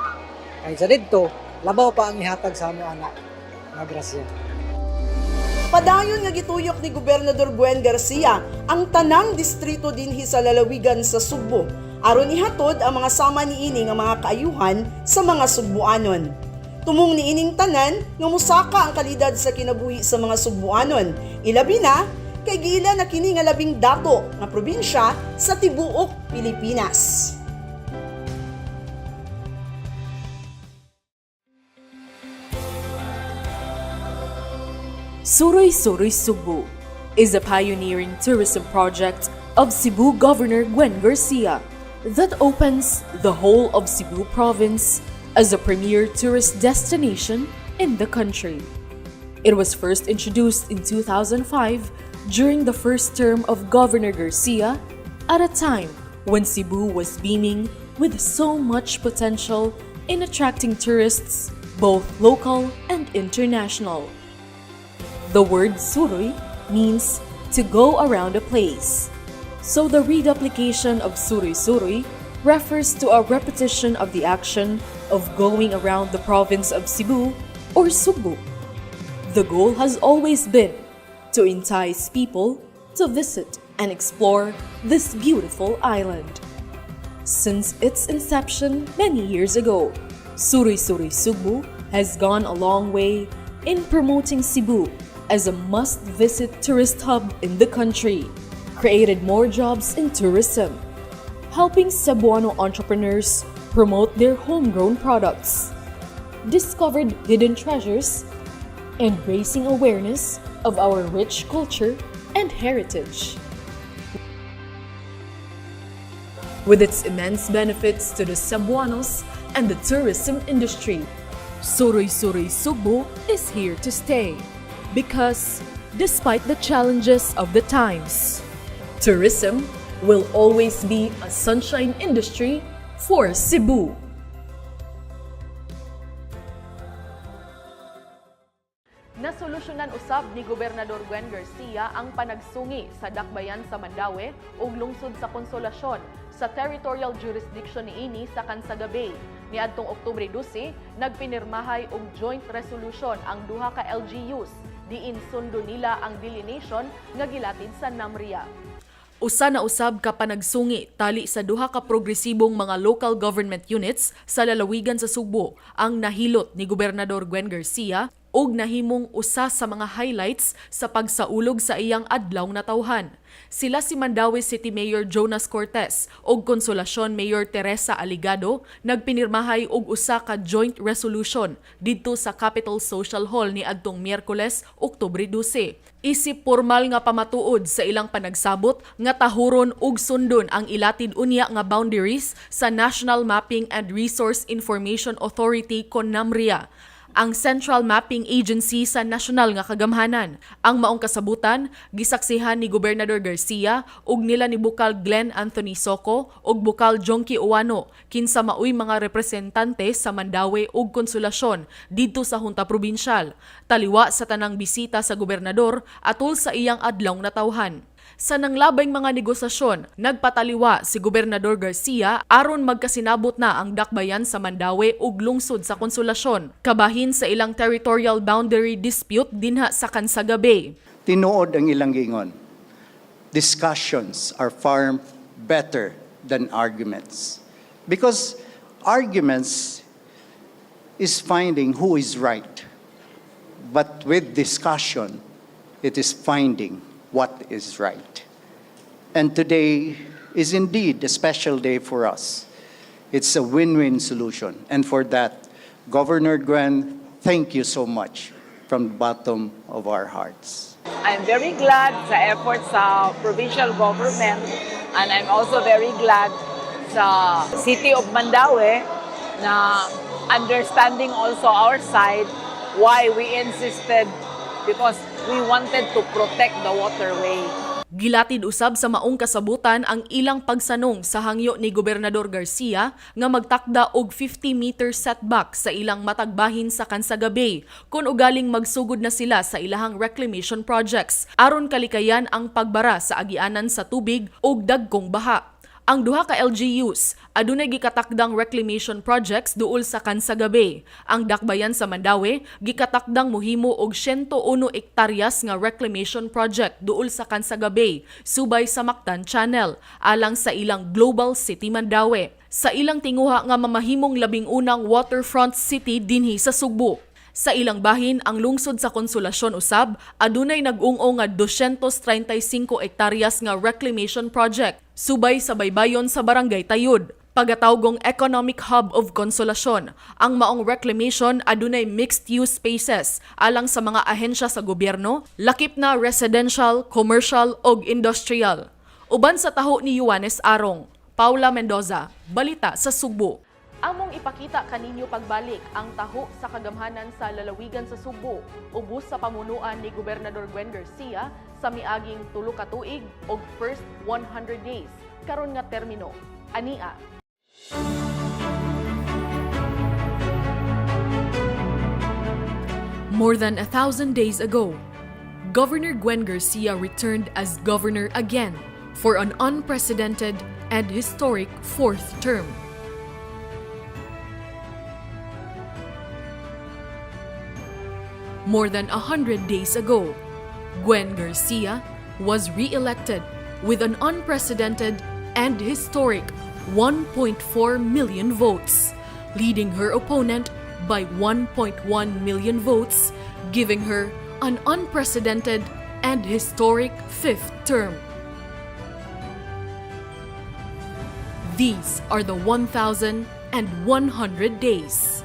Kay sa didto labaw pa ang ihatag sa amo anak. Nga grasya. Padayon nga gituyok ni Gobernador Gwen Garcia ang tanang distrito dinhi sa Lalawigan sa Sugbo aron ihatod ang mga sama niini nga mga kaayuhan sa mga Sugboanon. Tumong niining tanan nga musaka ang kalidad sa kinabuhi sa mga Sugboanon, ilabi na kay giila na kini nga labing dato nga probinsya sa tibuok Pilipinas. Suroy-Suroy Sugbo is a pioneering tourism project of Cebu Governor Gwen Garcia that opens the whole of Cebu province as a premier tourist destination in the country. It was first introduced in 2005 during the first term of Governor Garcia at a time when Cebu was beaming with so much potential in attracting tourists, both local and international. The word suroy means to go around a place. So the reduplication of suroy-suroy refers to a repetition of the action of going around the province of Cebu or Sugbo. The goal has always been to entice people to visit and explore this beautiful island. Since its inception many years ago, Suroy-Suroy Sugbo has gone a long way in promoting Cebu as a must-visit tourist hub in the country, created more jobs in tourism, helping Cebuano entrepreneurs promote their homegrown products, discovered hidden treasures, and raising awareness of our rich culture and heritage. With its immense benefits to the Cebuanos and the tourism industry, Suroy-Suroy Sugbo is here to stay. Because despite the challenges of the times, tourism will always be a sunshine industry for Cebu. Nasolusyonan usab ni Gobernador Gwen Garcia ang panagsungi sa dakbayan sa Mandaue ug lungsod sa Konsolasyon sa territorial jurisdiction niini sa Kansagabe. Niadtong Ooctober 12, nagpinirmahay og joint resolution ang duha ka LGUs diin sundo nila ang delineation nga gilatid sa NAMRIA. Usa na usab ka panagsungi tali sa duha ka progresibong mga local government units sa lalawigan sa Sugbo ang nahilot ni Gobernador Gwen Garcia ug nahimong usa sa mga highlights sa pagsaulog sa iyang adlaw na tawhan. Sila si Mandaue City Mayor Jonas Cortez ug Consolacion Mayor Teresa Aligado nagpinirmahay og usa ka joint resolution didto sa Capitol Social Hall ni adtong Miyerkules, Ooctober 12. Isip formal nga pamatuod sa ilang panagsabot nga tahuron ug sundon ang ilatid unya nga boundaries sa National Mapping and Resource Information Authority kon NAMRIA, ang Central Mapping Agency sa nasyonal nga Kagamhanan. Ang maong kasabutan, gisaksihan ni Gobernador Garcia ug nila ni Bukal Glenn Anthony Soco ug Bukal Jongki Uwano kinsa maoy mga representante sa Mandaue ug Konsolasyon didto sa Hunta Probinsyal, taliwa sa tanang bisita sa gobernador atol sa iyang adlaw na tawhan. Sa nanglabing mga negosasyon, nagpataliwa si Gobernador Garcia aron magkasinabot na ang dakbayan sa Mandaue ug lungsod sa Konsolasyon, kabahin sa ilang territorial boundary dispute dinha sa Kansagabe. Tinuod ang ilang giingon. Discussions are far better than arguments. Because arguments is finding who is right. But with discussion, it is finding what is right. And today is indeed a special day for us. It's a win-win solution. And for that, Governor Gwen, thank you so much from the bottom of our hearts. I'm very glad sa efforts sa provincial government, and I'm also very glad sa City of Mandaue na understanding also our side why we insisted, because we wanted to protect the waterway. Gilatid usab sa maong kasabutan ang ilang pagsanong sa hangyo ni Gobernador Garcia nga magtakda og 50-meter setback sa ilang matagbahin sa Kansagabe kung ugaling magsugod na sila sa ilahang reclamation projects aron kalikayan ang pagbara sa agianan sa tubig ug dagkong baha. Ang duha ka LGUs adunay gikatakdang reclamation projects duol sa Kansagabe. Ang dakbayan sa Mandaue gikatakdang mohimo og 101 hektaryas nga reclamation project duol sa Kansagabe subay sa Mactan Channel alang sa ilang Global City Mandaue. Sa ilang tinguha nga mamahimong labing unang waterfront city dinhi sa Sugbo. Sa ilang bahin, ang lungsod sa Konsolasyon usab adunay nag-ung-o nga 235 hektaryas nga reclamation project subay sa baybayon sa Barangay Tayud. Pagatawgong Economic Hub of Konsolasyon, ang maong reclamation adunay mixed-use spaces alang sa mga ahensya sa gobyerno, lakip na residential, commercial ug industrial. Uban sa taho ni Juanes Arong, Paula Mendoza, Balita sa Sugbo. Among ipakita kaninyo pagbalik ang taho sa Kagamhanan sa Lalawigan sa Sugbo, ubos sa pamunuan ni Gobernador Gwen Garcia sa miaging 3 ka tuig og first 100 days karon nga termino. Ania. More than 1,000 days ago, Governor Gwen Garcia returned as governor again for an unprecedented and historic fourth term. More than 100 days ago, Gwen Garcia was re-elected with an unprecedented and historic 1.4 million votes, leading her opponent by 1.1 million votes, giving her an unprecedented and historic fifth term. These are the 1,100 days.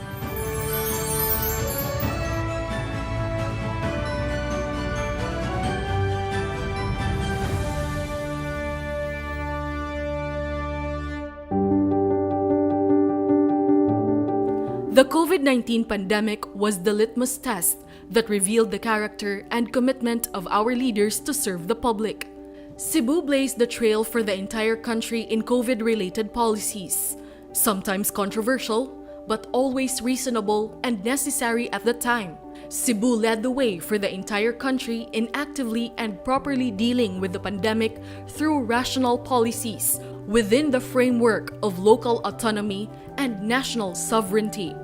The COVID-19 pandemic was the litmus test that revealed the character and commitment of our leaders to serve the public. Cebu blazed the trail for the entire country in COVID-related policies, sometimes controversial, but always reasonable and necessary at the time. Cebu led the way for the entire country in actively and properly dealing with the pandemic through rational policies within the framework of local autonomy and national sovereignty.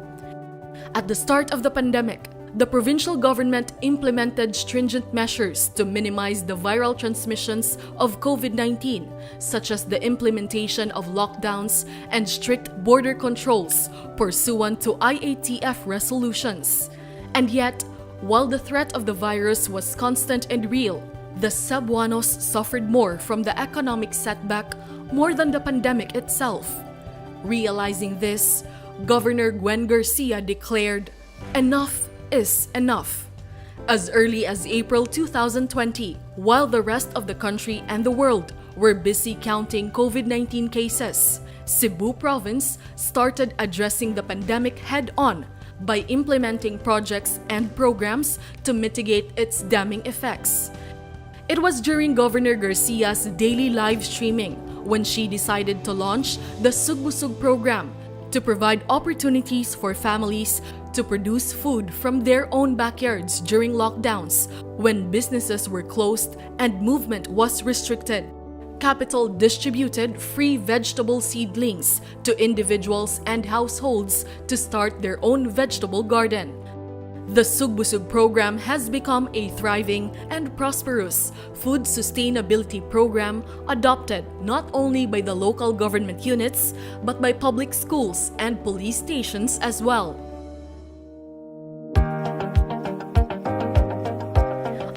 At the start of the pandemic, the provincial government implemented stringent measures to minimize the viral transmissions of COVID-19, such as the implementation of lockdowns and strict border controls pursuant to IATF resolutions. And yet, while the threat of the virus was constant and real, the Cebuanos suffered more from the economic setback more than the pandemic itself. Realizing this, Governor Gwen Garcia declared, "Enough is enough." As early as April 2020, while the rest of the country and the world were busy counting COVID-19 cases, Cebu Province started addressing the pandemic head-on by implementing projects and programs to mitigate its damning effects. It was during Governor Garcia's daily live streaming when she decided to launch the Sugbo program to provide opportunities for families to produce food from their own backyards during lockdowns when businesses were closed and movement was restricted. Capital distributed free vegetable seedlings to individuals and households to start their own vegetable garden. The Sugbo program has become a thriving and prosperous food sustainability program adopted not only by the local government units but by public schools and police stations as well.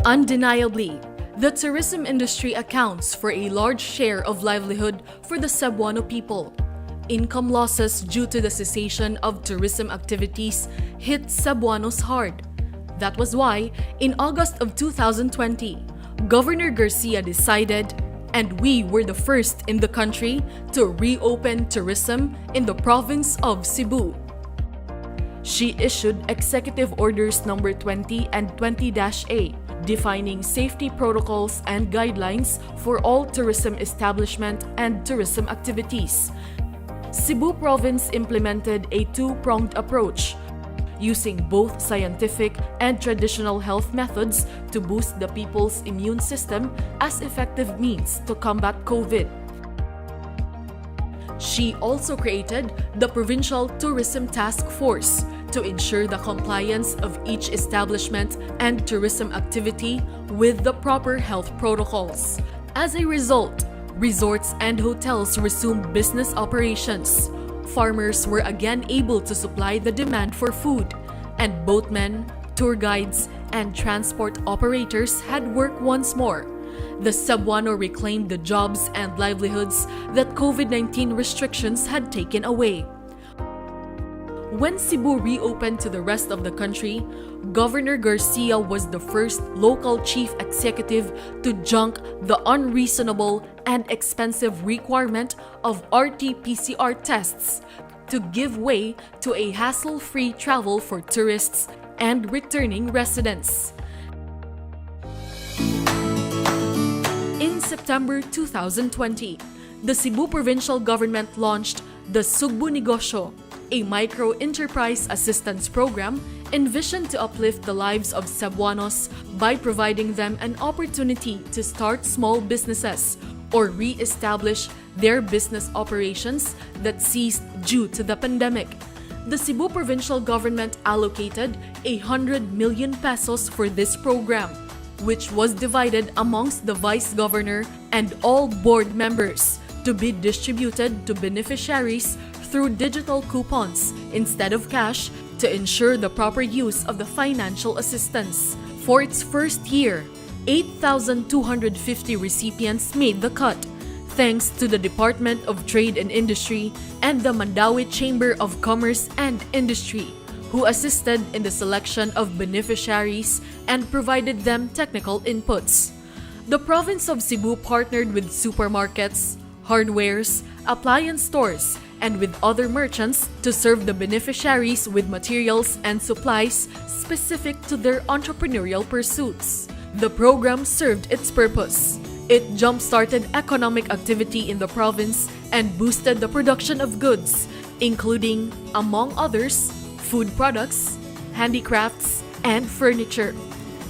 Undeniably, the tourism industry accounts for a large share of livelihood for the Cebuano people. Income losses due to the cessation of tourism activities hit Cebuanos hard. That was why, in August of 2020, Governor Garcia decided, and we were the first in the country to reopen tourism in the province of Cebu. She issued Executive Orders Number 20 and 20-A, defining safety protocols and guidelines for all tourism establishment and tourism activities. Cebu Province implemented a two-pronged approach, using both scientific and traditional health methods to boost the people's immune system as effective means to combat COVID. She also created the Provincial Tourism Task Force to ensure the compliance of each establishment and tourism activity with the proper health protocols. As a result, resorts and hotels resumed business operations. Farmers were again able to supply the demand for food, and boatmen, tour guides, and transport operators had work once more. The Cebuano reclaimed the jobs and livelihoods that COVID-19 restrictions had taken away. When Cebu reopened to the rest of the country, Governor Garcia was the first local chief executive to junk the unreasonable and expensive requirement of RT-PCR tests to give way to a hassle-free travel for tourists and returning residents. In September 2020, the Cebu provincial government launched the Sugbo Negosyo, a micro-enterprise assistance program envisioned to uplift the lives of Cebuanos by providing them an opportunity to start small businesses or re-establish their business operations that ceased due to the pandemic. The Cebu provincial government allocated 100 million pesos for this program, which was divided amongst the vice governor and all board members to be distributed to beneficiaries through digital coupons instead of cash to ensure the proper use of the financial assistance. For its first year, 8,250 recipients made the cut, thanks to the Department of Trade and Industry and the Mandaue Chamber of Commerce and Industry, who assisted in the selection of beneficiaries and provided them technical inputs. The province of Cebu partnered with supermarkets, hardwares, appliance stores, and with other merchants to serve the beneficiaries with materials and supplies specific to their entrepreneurial pursuits. The program served its purpose. It jump-started economic activity in the province and boosted the production of goods, including, among others, food products, handicrafts, and furniture.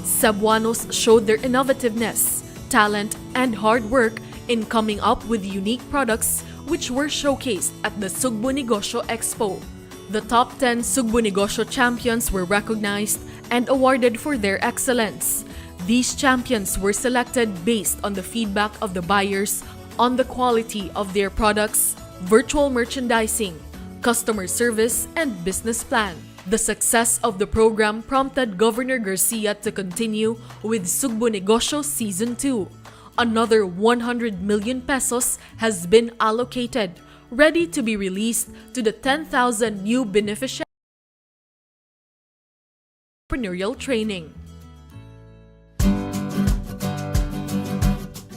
Cebuanos showed their innovativeness, talent, and hard work in coming up with unique products which were showcased at the Sugbo Negosyo Expo. The top 10 Sugbo Negosyo champions were recognized and awarded for their excellence. These champions were selected based on the feedback of the buyers on the quality of their products, virtual merchandising, customer service, and business plan. The success of the program prompted Governor Garcia to continue with Sugbo Negosyo Season 2. Another 100 million pesos has been allocated, ready to be released to the 10,000 new beneficiaries. Entrepreneurial Training.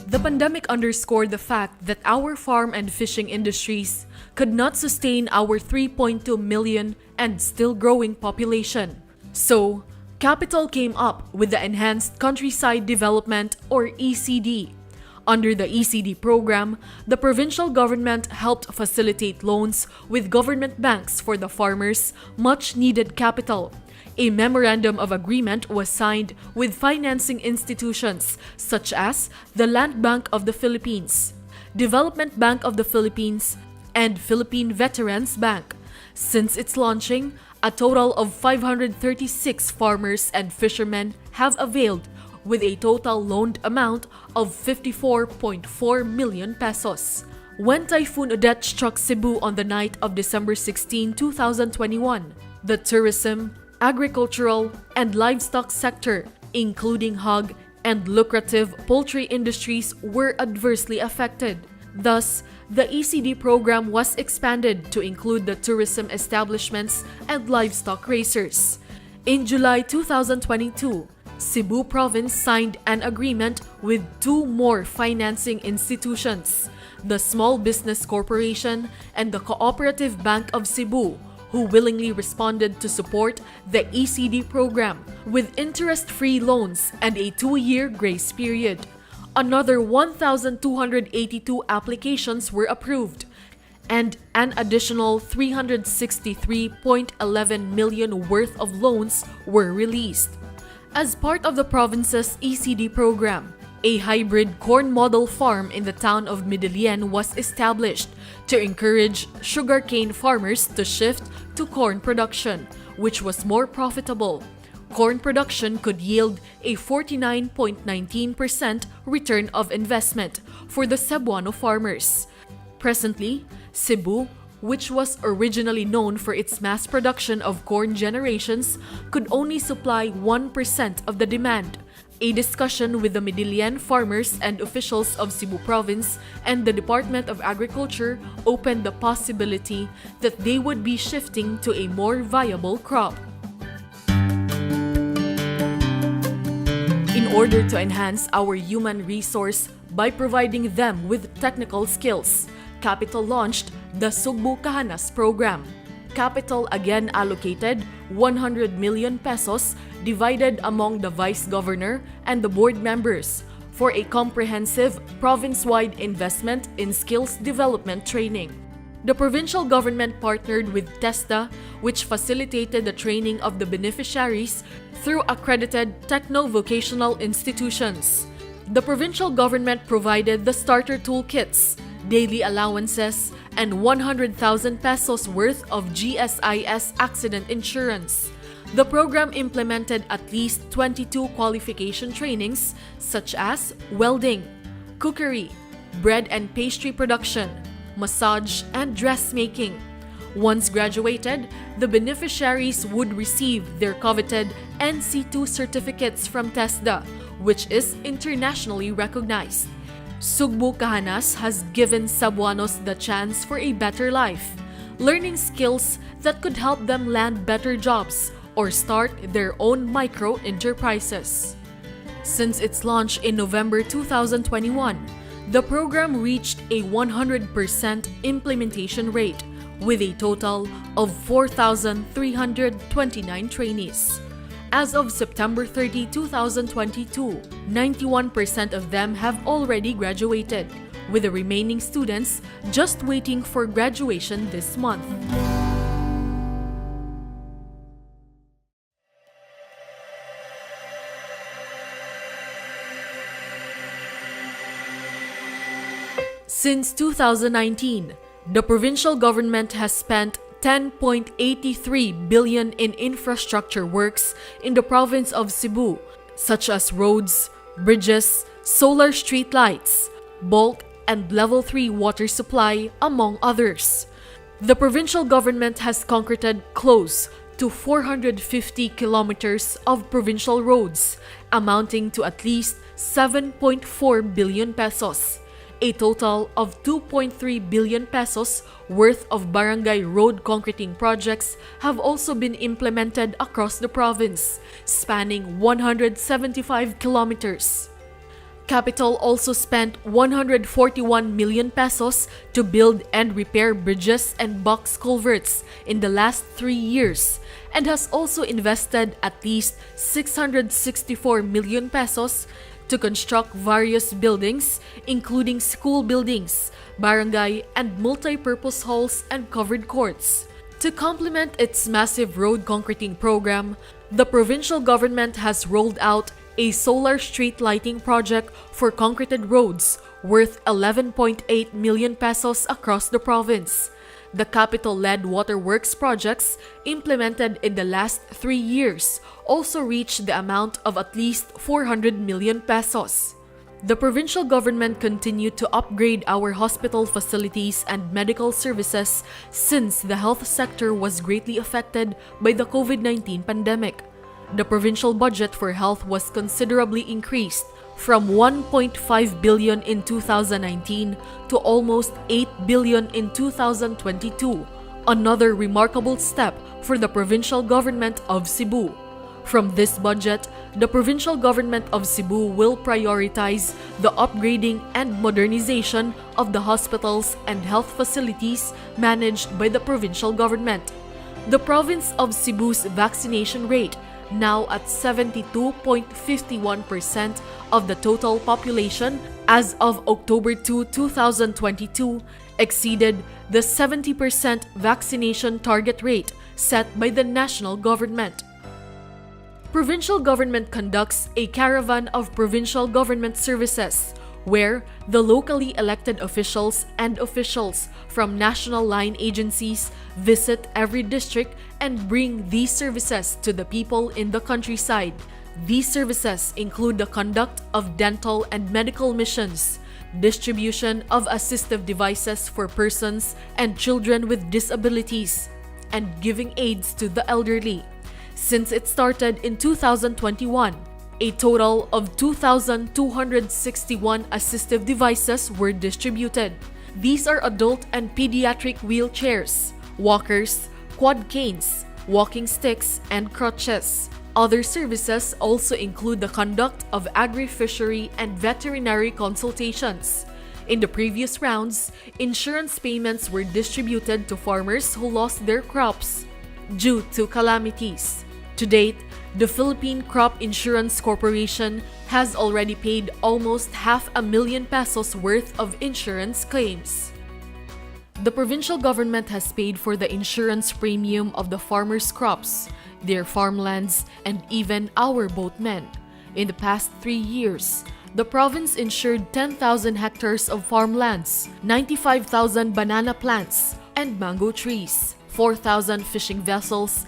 The pandemic underscored the fact that our farm and fishing industries could not sustain our 3.2 million and still growing population. So, Capital came up with the Enhanced Countryside Development or ECD. Under the ECD program, the provincial government helped facilitate loans with government banks for the farmers' much-needed capital. A memorandum of agreement was signed with financing institutions such as the Land Bank of the Philippines, Development Bank of the Philippines, and Philippine Veterans Bank. Since its launching, a total of 536 farmers and fishermen have availed, with a total loaned amount of 54.4 million pesos. When Typhoon Odette struck Cebu on the night of December 16, 2021, the tourism, agricultural, and livestock sector, including hog and lucrative poultry industries, were adversely affected. Thus, the ECD program was expanded to include the tourism establishments and livestock raisers. In July 2022, Cebu Province signed an agreement with two more financing institutions, the Small Business Corporation and the Cooperative Bank of Cebu, who willingly responded to support the ECD program with interest-free loans and a 2-year grace period. Another 1,282 applications were approved, and an additional 363.11 million worth of loans were released. As part of the province's ECD program, A hybrid corn model farm in the town of Midillian was established to encourage sugarcane farmers to shift to corn production, which was more profitable. Corn production could yield a 49.19% return of investment for the Cebuano farmers. Presently, Cebu, which was originally known for its mass production of corn generations, could only supply 1% of the demand. A discussion with the Midillian farmers and officials of Cebu Province and the Department of Agriculture opened the possibility that they would be shifting to a more viable crop. In order to enhance our human resource by providing them with technical skills, Capital launched the Sugbo Kahanas program. Capital again allocated 100 million pesos divided among the Vice Governor and the board members for a comprehensive province-wide investment in skills development training. The provincial government partnered with TESDA, which facilitated the training of the beneficiaries through accredited techno-vocational institutions. The provincial government provided the starter toolkits, daily allowances, and 100,000 pesos worth of GSIS accident insurance. The program implemented at least 22 qualification trainings such as welding, cookery, bread and pastry production, massage, and dressmaking. Once graduated, the beneficiaries would receive their coveted NC2 certificates from TESDA, which is internationally recognized. Sugbo Kahanas has given Cebuanos the chance for a better life, learning skills that could help them land better jobs or start their own micro-enterprises. Since its launch in November 2021, the program reached a 100% implementation rate with a total of 4,329 trainees. As of September 30, 2022, 91% of them have already graduated, with the remaining students just waiting for graduation this month. Since 2019, the provincial government has spent 10.83 billion in infrastructure works in the province of Cebu, such as roads, bridges, solar street lights, bulk and level 3 water supply, among others. The provincial government has concreted close to 450 kilometers of provincial roads, amounting to at least 7.4 billion pesos. A total of 2.3 billion pesos worth of barangay road concreting projects have also been implemented across the province, spanning 175 kilometers. Capital also spent 141 million pesos to build and repair bridges and box culverts in the last 3 years, and has also invested at least 664 million pesos to construct various buildings, including school buildings, barangay, and multi-purpose halls and covered courts. To complement its massive road concreting program, the provincial government has rolled out a solar street lighting project for concreted roads worth 11.8 million pesos across the province. The capital-led waterworks projects implemented in the last 3 years also reached the amount of at least 400 million pesos. The provincial government continued to upgrade our hospital facilities and medical services since the health sector was greatly affected by the COVID-19 pandemic. The provincial budget for health was considerably increased from 1.5 billion in 2019 to almost 8 billion in 2022, another remarkable step for the provincial government of Cebu. From this budget, the provincial government of Cebu will prioritize the upgrading and modernization of the hospitals and health facilities managed by the provincial government. The province of Cebu's vaccination rate, now at 72.51% of the total population as of October 2, 2022, exceeded the 70% vaccination target rate set by the national government. Provincial government conducts a caravan of provincial government services where the locally elected officials and officials from national line agencies visit every district and bring these services to the people in the countryside. These services include the conduct of dental and medical missions, distribution of assistive devices for persons and children with disabilities, and giving aids to the elderly. Since it started in 2021, a total of 2,261 assistive devices were distributed. These are adult and pediatric wheelchairs, walkers, quad canes, walking sticks, and crutches. Other services also include the conduct of agri-fishery and veterinary consultations. In the previous rounds, insurance payments were distributed to farmers who lost their crops due to calamities. To date, the Philippine Crop Insurance Corporation has already paid almost 500,000 pesos worth of insurance claims. The provincial government has paid for the insurance premium of the farmers' crops, their farmlands, and even our boatmen. In the past 3 years, the province insured 10,000 hectares of farmlands, 95,000 banana plants and mango trees, 4,000 fishing vessels.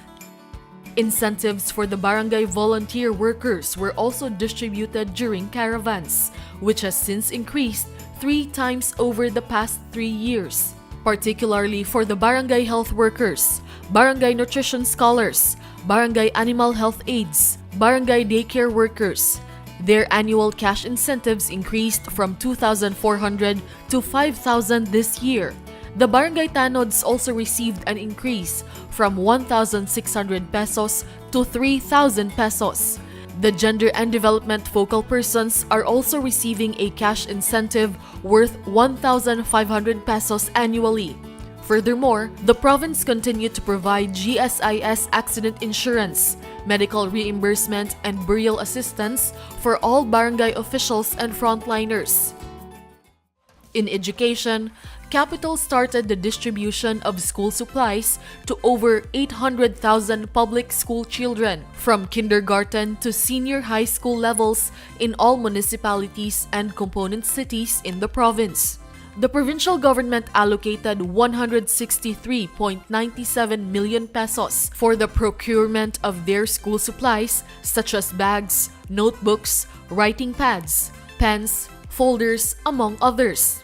Incentives for the barangay volunteer workers were also distributed during caravans, which has since increased 3 times over the past 3 years, particularly for the barangay health workers, barangay nutrition scholars, barangay animal health aides, barangay daycare workers. Their annual cash incentives increased from 2,400 to 5,000 this year. The barangay tanods also received an increase from 1,600 pesos to 3,000 pesos. The gender and development focal persons are also receiving a cash incentive worth 1,500 pesos annually. Furthermore, the province continued to provide GSIS accident insurance, medical reimbursement, and burial assistance for all barangay officials and frontliners. In education, Capital started the distribution of school supplies to over 800,000 public school children from kindergarten to senior high school levels in all municipalities and component cities in the province. The provincial government allocated 163.97 million pesos for the procurement of their school supplies such as bags, notebooks, writing pads, pens, folders, among others.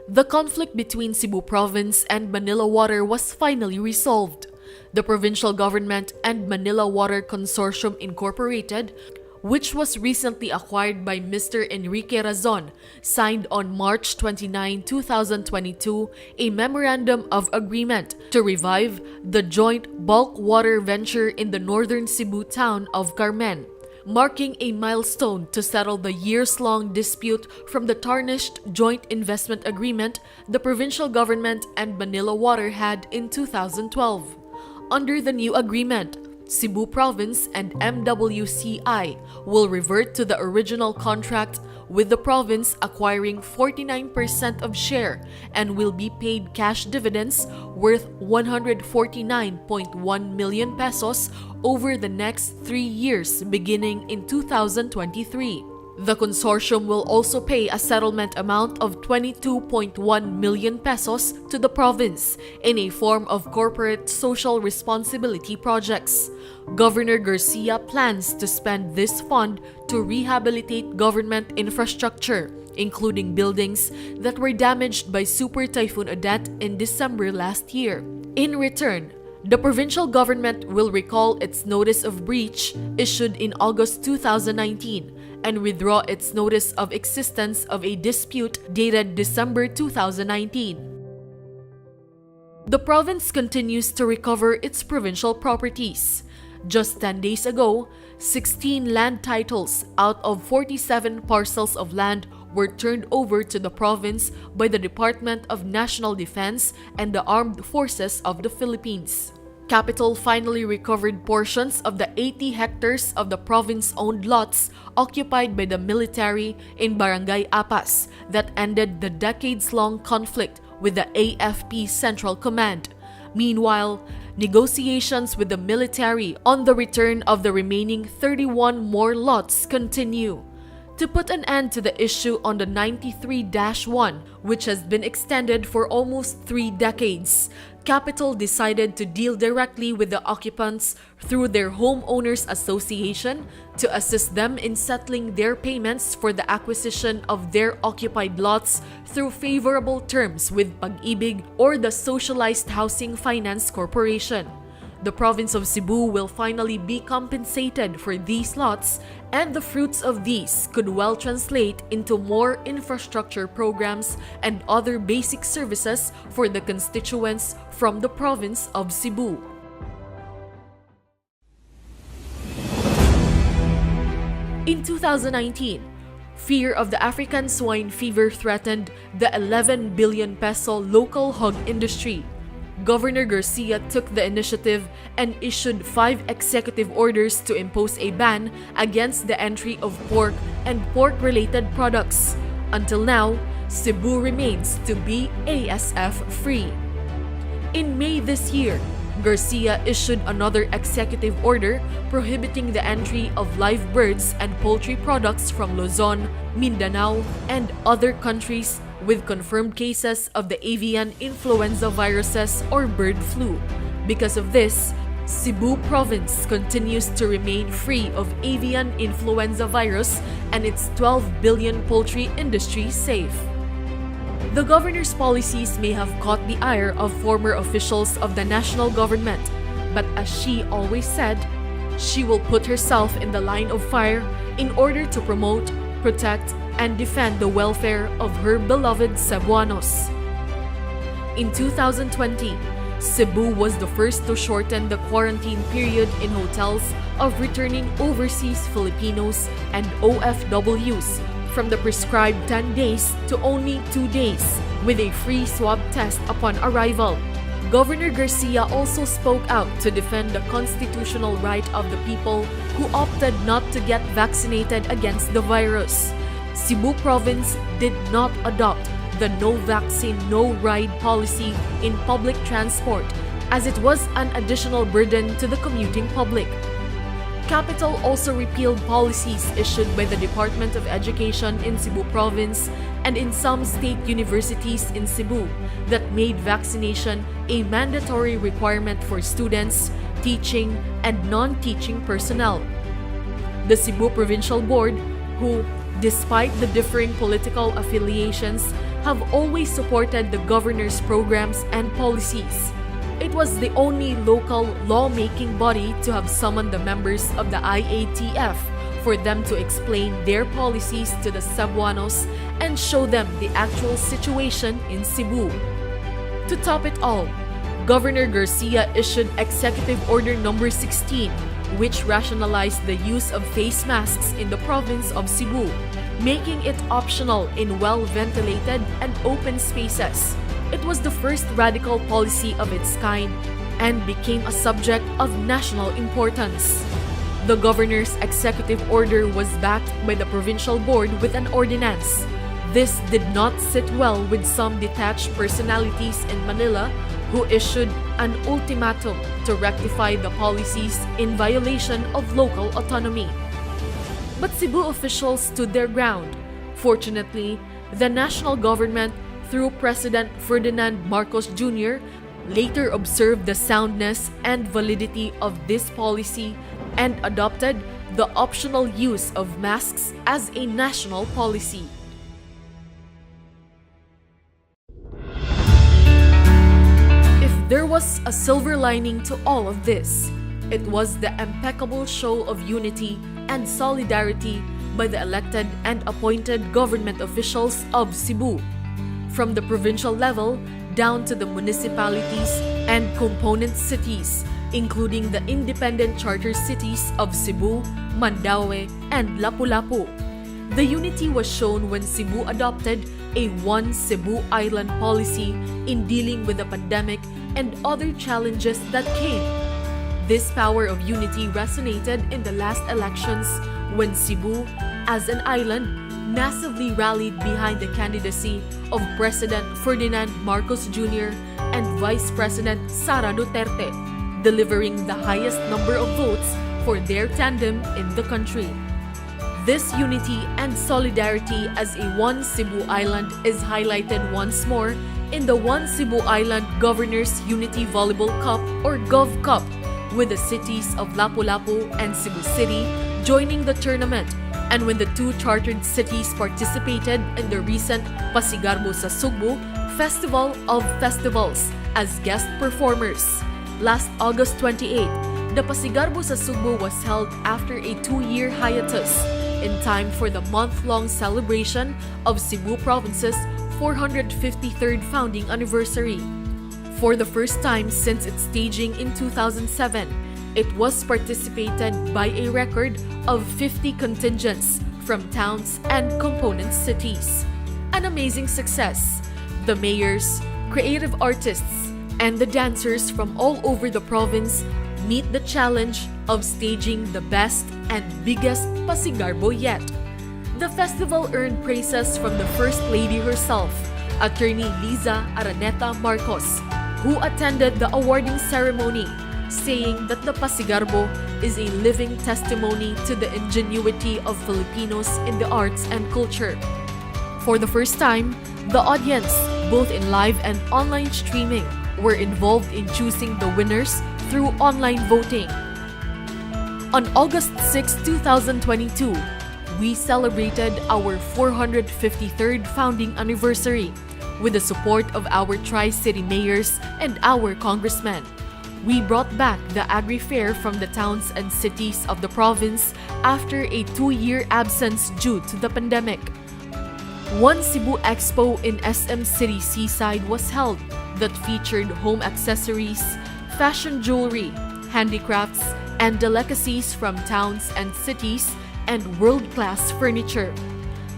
The conflict between Cebu Province and Manila Water was finally resolved. The provincial government and Manila Water Consortium Incorporated, which was recently acquired by Mr. Enrique Razon, signed on March 29, 2022, a memorandum of agreement to revive the joint bulk water venture in the northern Cebu town of Carmen, marking a milestone to settle the years-long dispute from the tarnished joint investment agreement the provincial government and Manila Water had in 2012. Under the new agreement, Cebu Province and MWCI will revert to the original contract, with the province acquiring 49% of share and will be paid cash dividends worth 149.1 million pesos over the next 3 years beginning in 2023. The consortium will also pay a settlement amount of 22.1 million pesos to the province in a form of corporate social responsibility projects. Governor Garcia plans to spend this fund to rehabilitate government infrastructure, including buildings that were damaged by Super Typhoon Odette in December last year. In return, the provincial government will recall its notice of breach issued in August 2019 and withdraw its notice of existence of a dispute dated December 2019. The province continues to recover its provincial properties. Just 10 days ago, 16 land titles out of 47 parcels of land were turned over to the province by the Department of National Defense and the Armed Forces of the Philippines. Capital finally recovered portions of the 80 hectares of the province-owned lots occupied by the military in Barangay Apas that ended the decades-long conflict with the AFP Central Command. Meanwhile, negotiations with the military on the return of the remaining 31 more lots continue. To put an end to the issue on the 93-1, which has been extended for almost 3 decades, Capitol decided to deal directly with the occupants through their homeowners association to assist them in settling their payments for the acquisition of their occupied lots through favorable terms with Pag-ibig or the Socialized Housing Finance Corporation. The province of Cebu will finally be compensated for these lots, and the fruits of these could well translate into more infrastructure programs and other basic services for the constituents from the province of Cebu. In 2019, fear of the African swine fever threatened the 11 billion peso local hog industry. Governor Garcia took the initiative and issued 5 executive orders to impose a ban against the entry of pork and pork-related products. Until now, Cebu remains to be ASF-free. In May this year, Garcia issued another executive order prohibiting the entry of live birds and poultry products from Luzon, Mindanao, and other countries with confirmed cases of the avian influenza viruses or bird flu. Because of this, Cebu province continues to remain free of avian influenza virus and its 12 billion poultry industry safe. The governor's policies may have caught the ire of former officials of the national government, but as she always said, she will put herself in the line of fire in order to promote, protect, and defend the welfare of her beloved Cebuanos. In 2020, Cebu was the first to shorten the quarantine period in hotels of returning overseas Filipinos and OFWs from the prescribed 10 days to only 2 days with a free swab test upon arrival. Governor Garcia also spoke out to defend the constitutional right of the people who opted not to get vaccinated against the virus. Cebu province did not adopt the no vaccine, no ride policy in public transport as it was an additional burden to the commuting public. Capitol also repealed policies issued by the Department of Education in Cebu province and in some state universities in Cebu that made vaccination a mandatory requirement for students, teaching, and non-teaching personnel. The Cebu Provincial Board, who, despite the differing political affiliations, have always supported the governor's programs and policies. It was the only local lawmaking body to have summoned the members of the IATF for them to explain their policies to the Cebuanos and show them the actual situation in Cebu. To top it all, Governor Garcia issued Executive Order No. 16, which rationalized the use of face masks in the province of Cebu, making it optional in well-ventilated and open spaces. It was the first radical policy of its kind and became a subject of national importance. The governor's executive order was backed by the provincial board with an ordinance. This did not sit well with some detached personalities in Manila who issued an ultimatum to rectify the policies in violation of local autonomy. But Cebu officials stood their ground. Fortunately, the national government, through President Ferdinand Marcos Jr., later observed the soundness and validity of this policy and adopted the optional use of masks as a national policy. If there was a silver lining to all of this, it was the impeccable show of unity and solidarity by the elected and appointed government officials of Cebu, from the provincial level down to the municipalities and component cities, including the independent charter cities of Cebu, Mandaue, and Lapu-Lapu. The unity was shown when Cebu adopted a One Cebu Island policy in dealing with the pandemic and other challenges that came. This power of unity resonated in the last elections when Cebu, as an island, massively rallied behind the candidacy of President Ferdinand Marcos Jr. and Vice President Sara Duterte, delivering the highest number of votes for their tandem in the country. This unity and solidarity as a One Cebu Island is highlighted once more in the One Cebu Island Governors Unity Volleyball Cup or Gov Cup, with the cities of Lapu-Lapu and Cebu City joining the tournament, and when the two chartered cities participated in the recent Pasigarbo sa Sugbo Festival of Festivals as guest performers. Last August 28, the Pasigarbo sa Sugbo was held after a 2-year hiatus, in time for the month-long celebration of Cebu Province's 453rd founding anniversary. For the first time since its staging in 2007, it was participated by a record of 50 contingents from towns and component cities. An amazing success. The mayors, creative artists, and the dancers from all over the province meet the challenge of staging the best and biggest Pasigarbo yet. The festival earned praises from the First Lady herself, Attorney Liza Araneta Marcos, who attended the awarding ceremony, saying that the Pasigarbo is a living testimony to the ingenuity of Filipinos in the arts and culture. For the first time, the audience, both in live and online streaming, were involved in choosing the winners through online voting. On August 6, 2022, we celebrated our 453rd founding anniversary with the support of our Tri-City mayors and our congressmen. We brought back the Agri Fair from the towns and cities of the province after a 2-year absence due to the pandemic. One Cebu Expo in SM City Seaside was held that featured home accessories, fashion jewelry, handicrafts, and delicacies from towns and cities, and world-class furniture.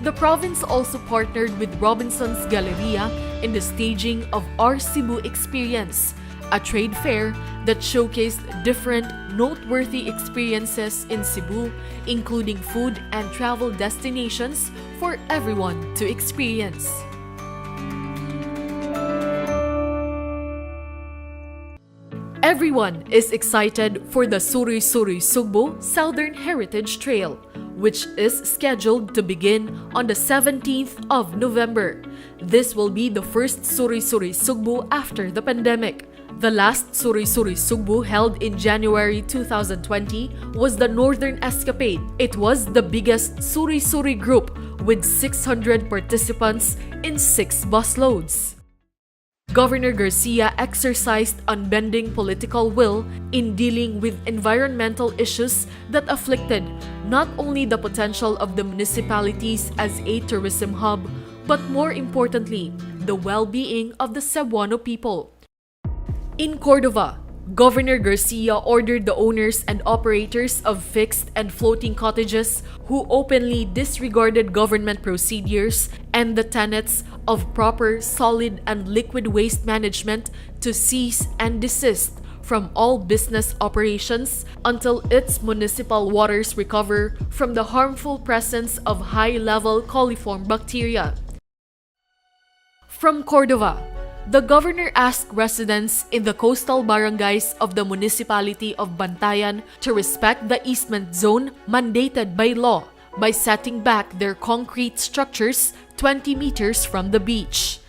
The province also partnered with Robinson's Galleria in the staging of Our Cebu Experience, a trade fair that showcased different noteworthy experiences in Cebu, including food and travel destinations for everyone to experience. Everyone is excited for the Suri-Suri Sugbo Southern Heritage Trail, which is scheduled to begin on the 17th of November. This will be the first Suri-Suri Sugbo after the pandemic. The last Suri-Suri Sugbo held in January 2020 was the Northern Escapade. It was the biggest Suri-Suri group with 600 participants in 6 busloads. Governor Garcia exercised unbending political will in dealing with environmental issues that afflicted not only the potential of the municipalities as a tourism hub, but more importantly, the well-being of the Cebuano people. In Cordova, Governor Garcia ordered the owners and operators of fixed and floating cottages who openly disregarded government procedures and the tenets of proper solid and liquid waste management to cease and desist from all business operations until its municipal waters recover from the harmful presence of high-level coliform bacteria. From Cordova, the governor asked residents in the coastal barangays of the municipality of Bantayan to respect the easement zone mandated by law by setting back their concrete structures 20 meters from the beach.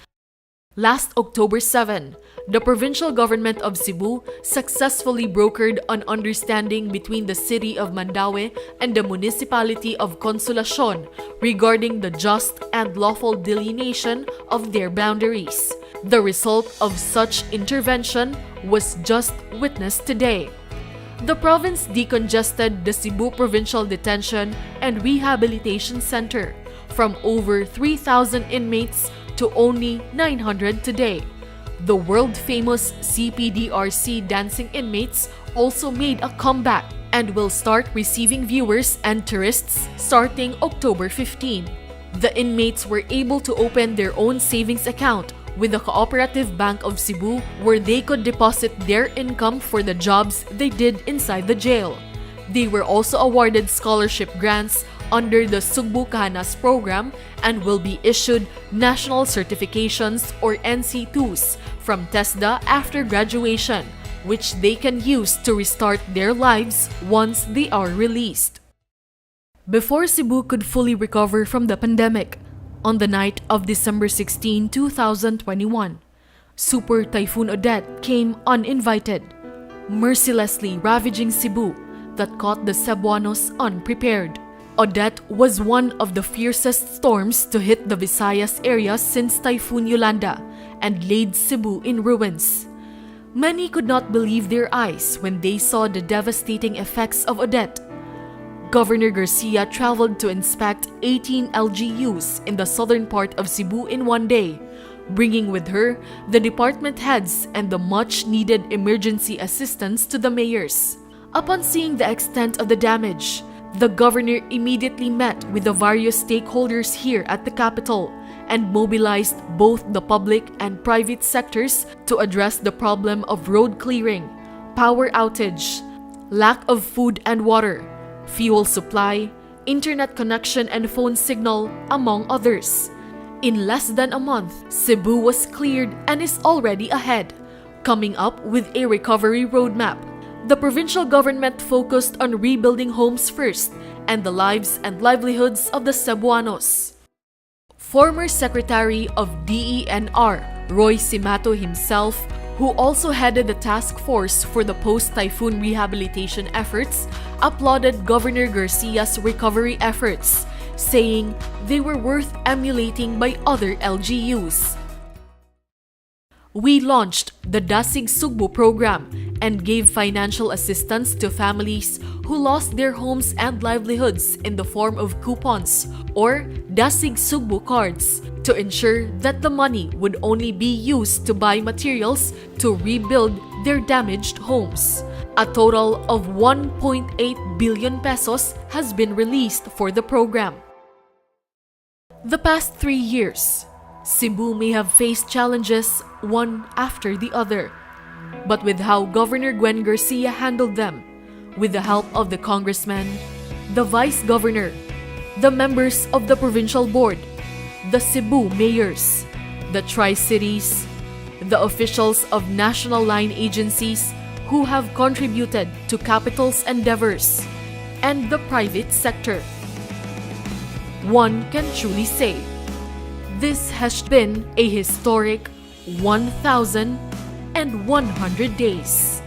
Last October 7, the provincial government of Cebu successfully brokered an understanding between the city of Mandaue and the municipality of Consolacion regarding the just and lawful delineation of their boundaries. The result of such intervention was just witnessed today. The province decongested the Cebu Provincial Detention and Rehabilitation Center from over 3,000 inmates to only 900 today. The world-famous CPDRC dancing inmates also made a comeback and will start receiving viewers and tourists starting October 15. The inmates were able to open their own savings account with the Cooperative Bank of Cebu, where they could deposit their income for the jobs they did inside the jail. They were also awarded scholarship grants under the Sugbo Kahanas program and will be issued national certifications or NC2s from TESDA after graduation, which they can use to restart their lives once they are released. Before Cebu could fully recover from the pandemic, on the night of December 16, 2021, Super Typhoon Odette came uninvited, mercilessly ravaging Cebu that caught the Cebuanos unprepared. Odette was one of the fiercest storms to hit the Visayas area since Typhoon Yolanda and laid Cebu in ruins. Many could not believe their eyes when they saw the devastating effects of Odette. Governor Garcia traveled to inspect 18 LGUs in the southern part of Cebu in one day, bringing with her the department heads and the much-needed emergency assistance to the mayors. Upon seeing the extent of the damage, the governor immediately met with the various stakeholders here at the capital and mobilized both the public and private sectors to address the problem of road clearing, power outage, lack of food and water, fuel supply, internet connection and phone signal, among others. In less than a month, Cebu was cleared and is already ahead, coming up with a recovery roadmap. The provincial government focused on rebuilding homes first and the lives and livelihoods of the Cebuanos. Former Secretary of DENR, Roy Simato himself, who also headed the task force for the post-typhoon rehabilitation efforts, applauded Governor Garcia's recovery efforts, saying they were worth emulating by other LGUs. We launched the Dasig Sugbo program and gave financial assistance to families who lost their homes and livelihoods in the form of coupons or Dasig Sugbo cards to ensure that the money would only be used to buy materials to rebuild their damaged homes. A total of 1.8 billion pesos has been released for the program. The past 3 years, Cebu may have faced challenges one after the other, but with how Governor Gwen Garcia handled them, with the help of the congressman, the vice governor, the members of the provincial board, the Cebu mayors, the Tri-Cities, the officials of national line agencies who have contributed to Capital's endeavors, and the private sector. One can truly say, this has been a historic 1,100 days.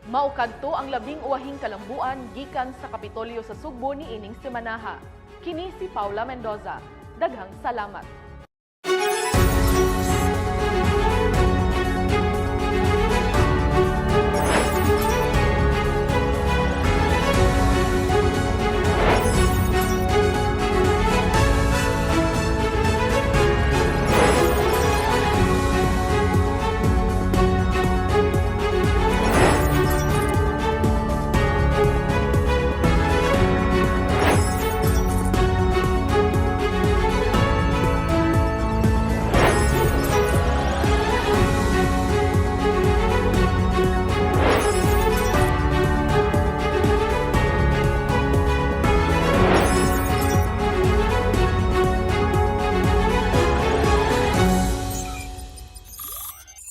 Maukadto ang 11 kalambuan gikan sa Kapitolyo sa Sugbo ni ining semanaha. Kini si Paula Mendoza. Daghang salamat.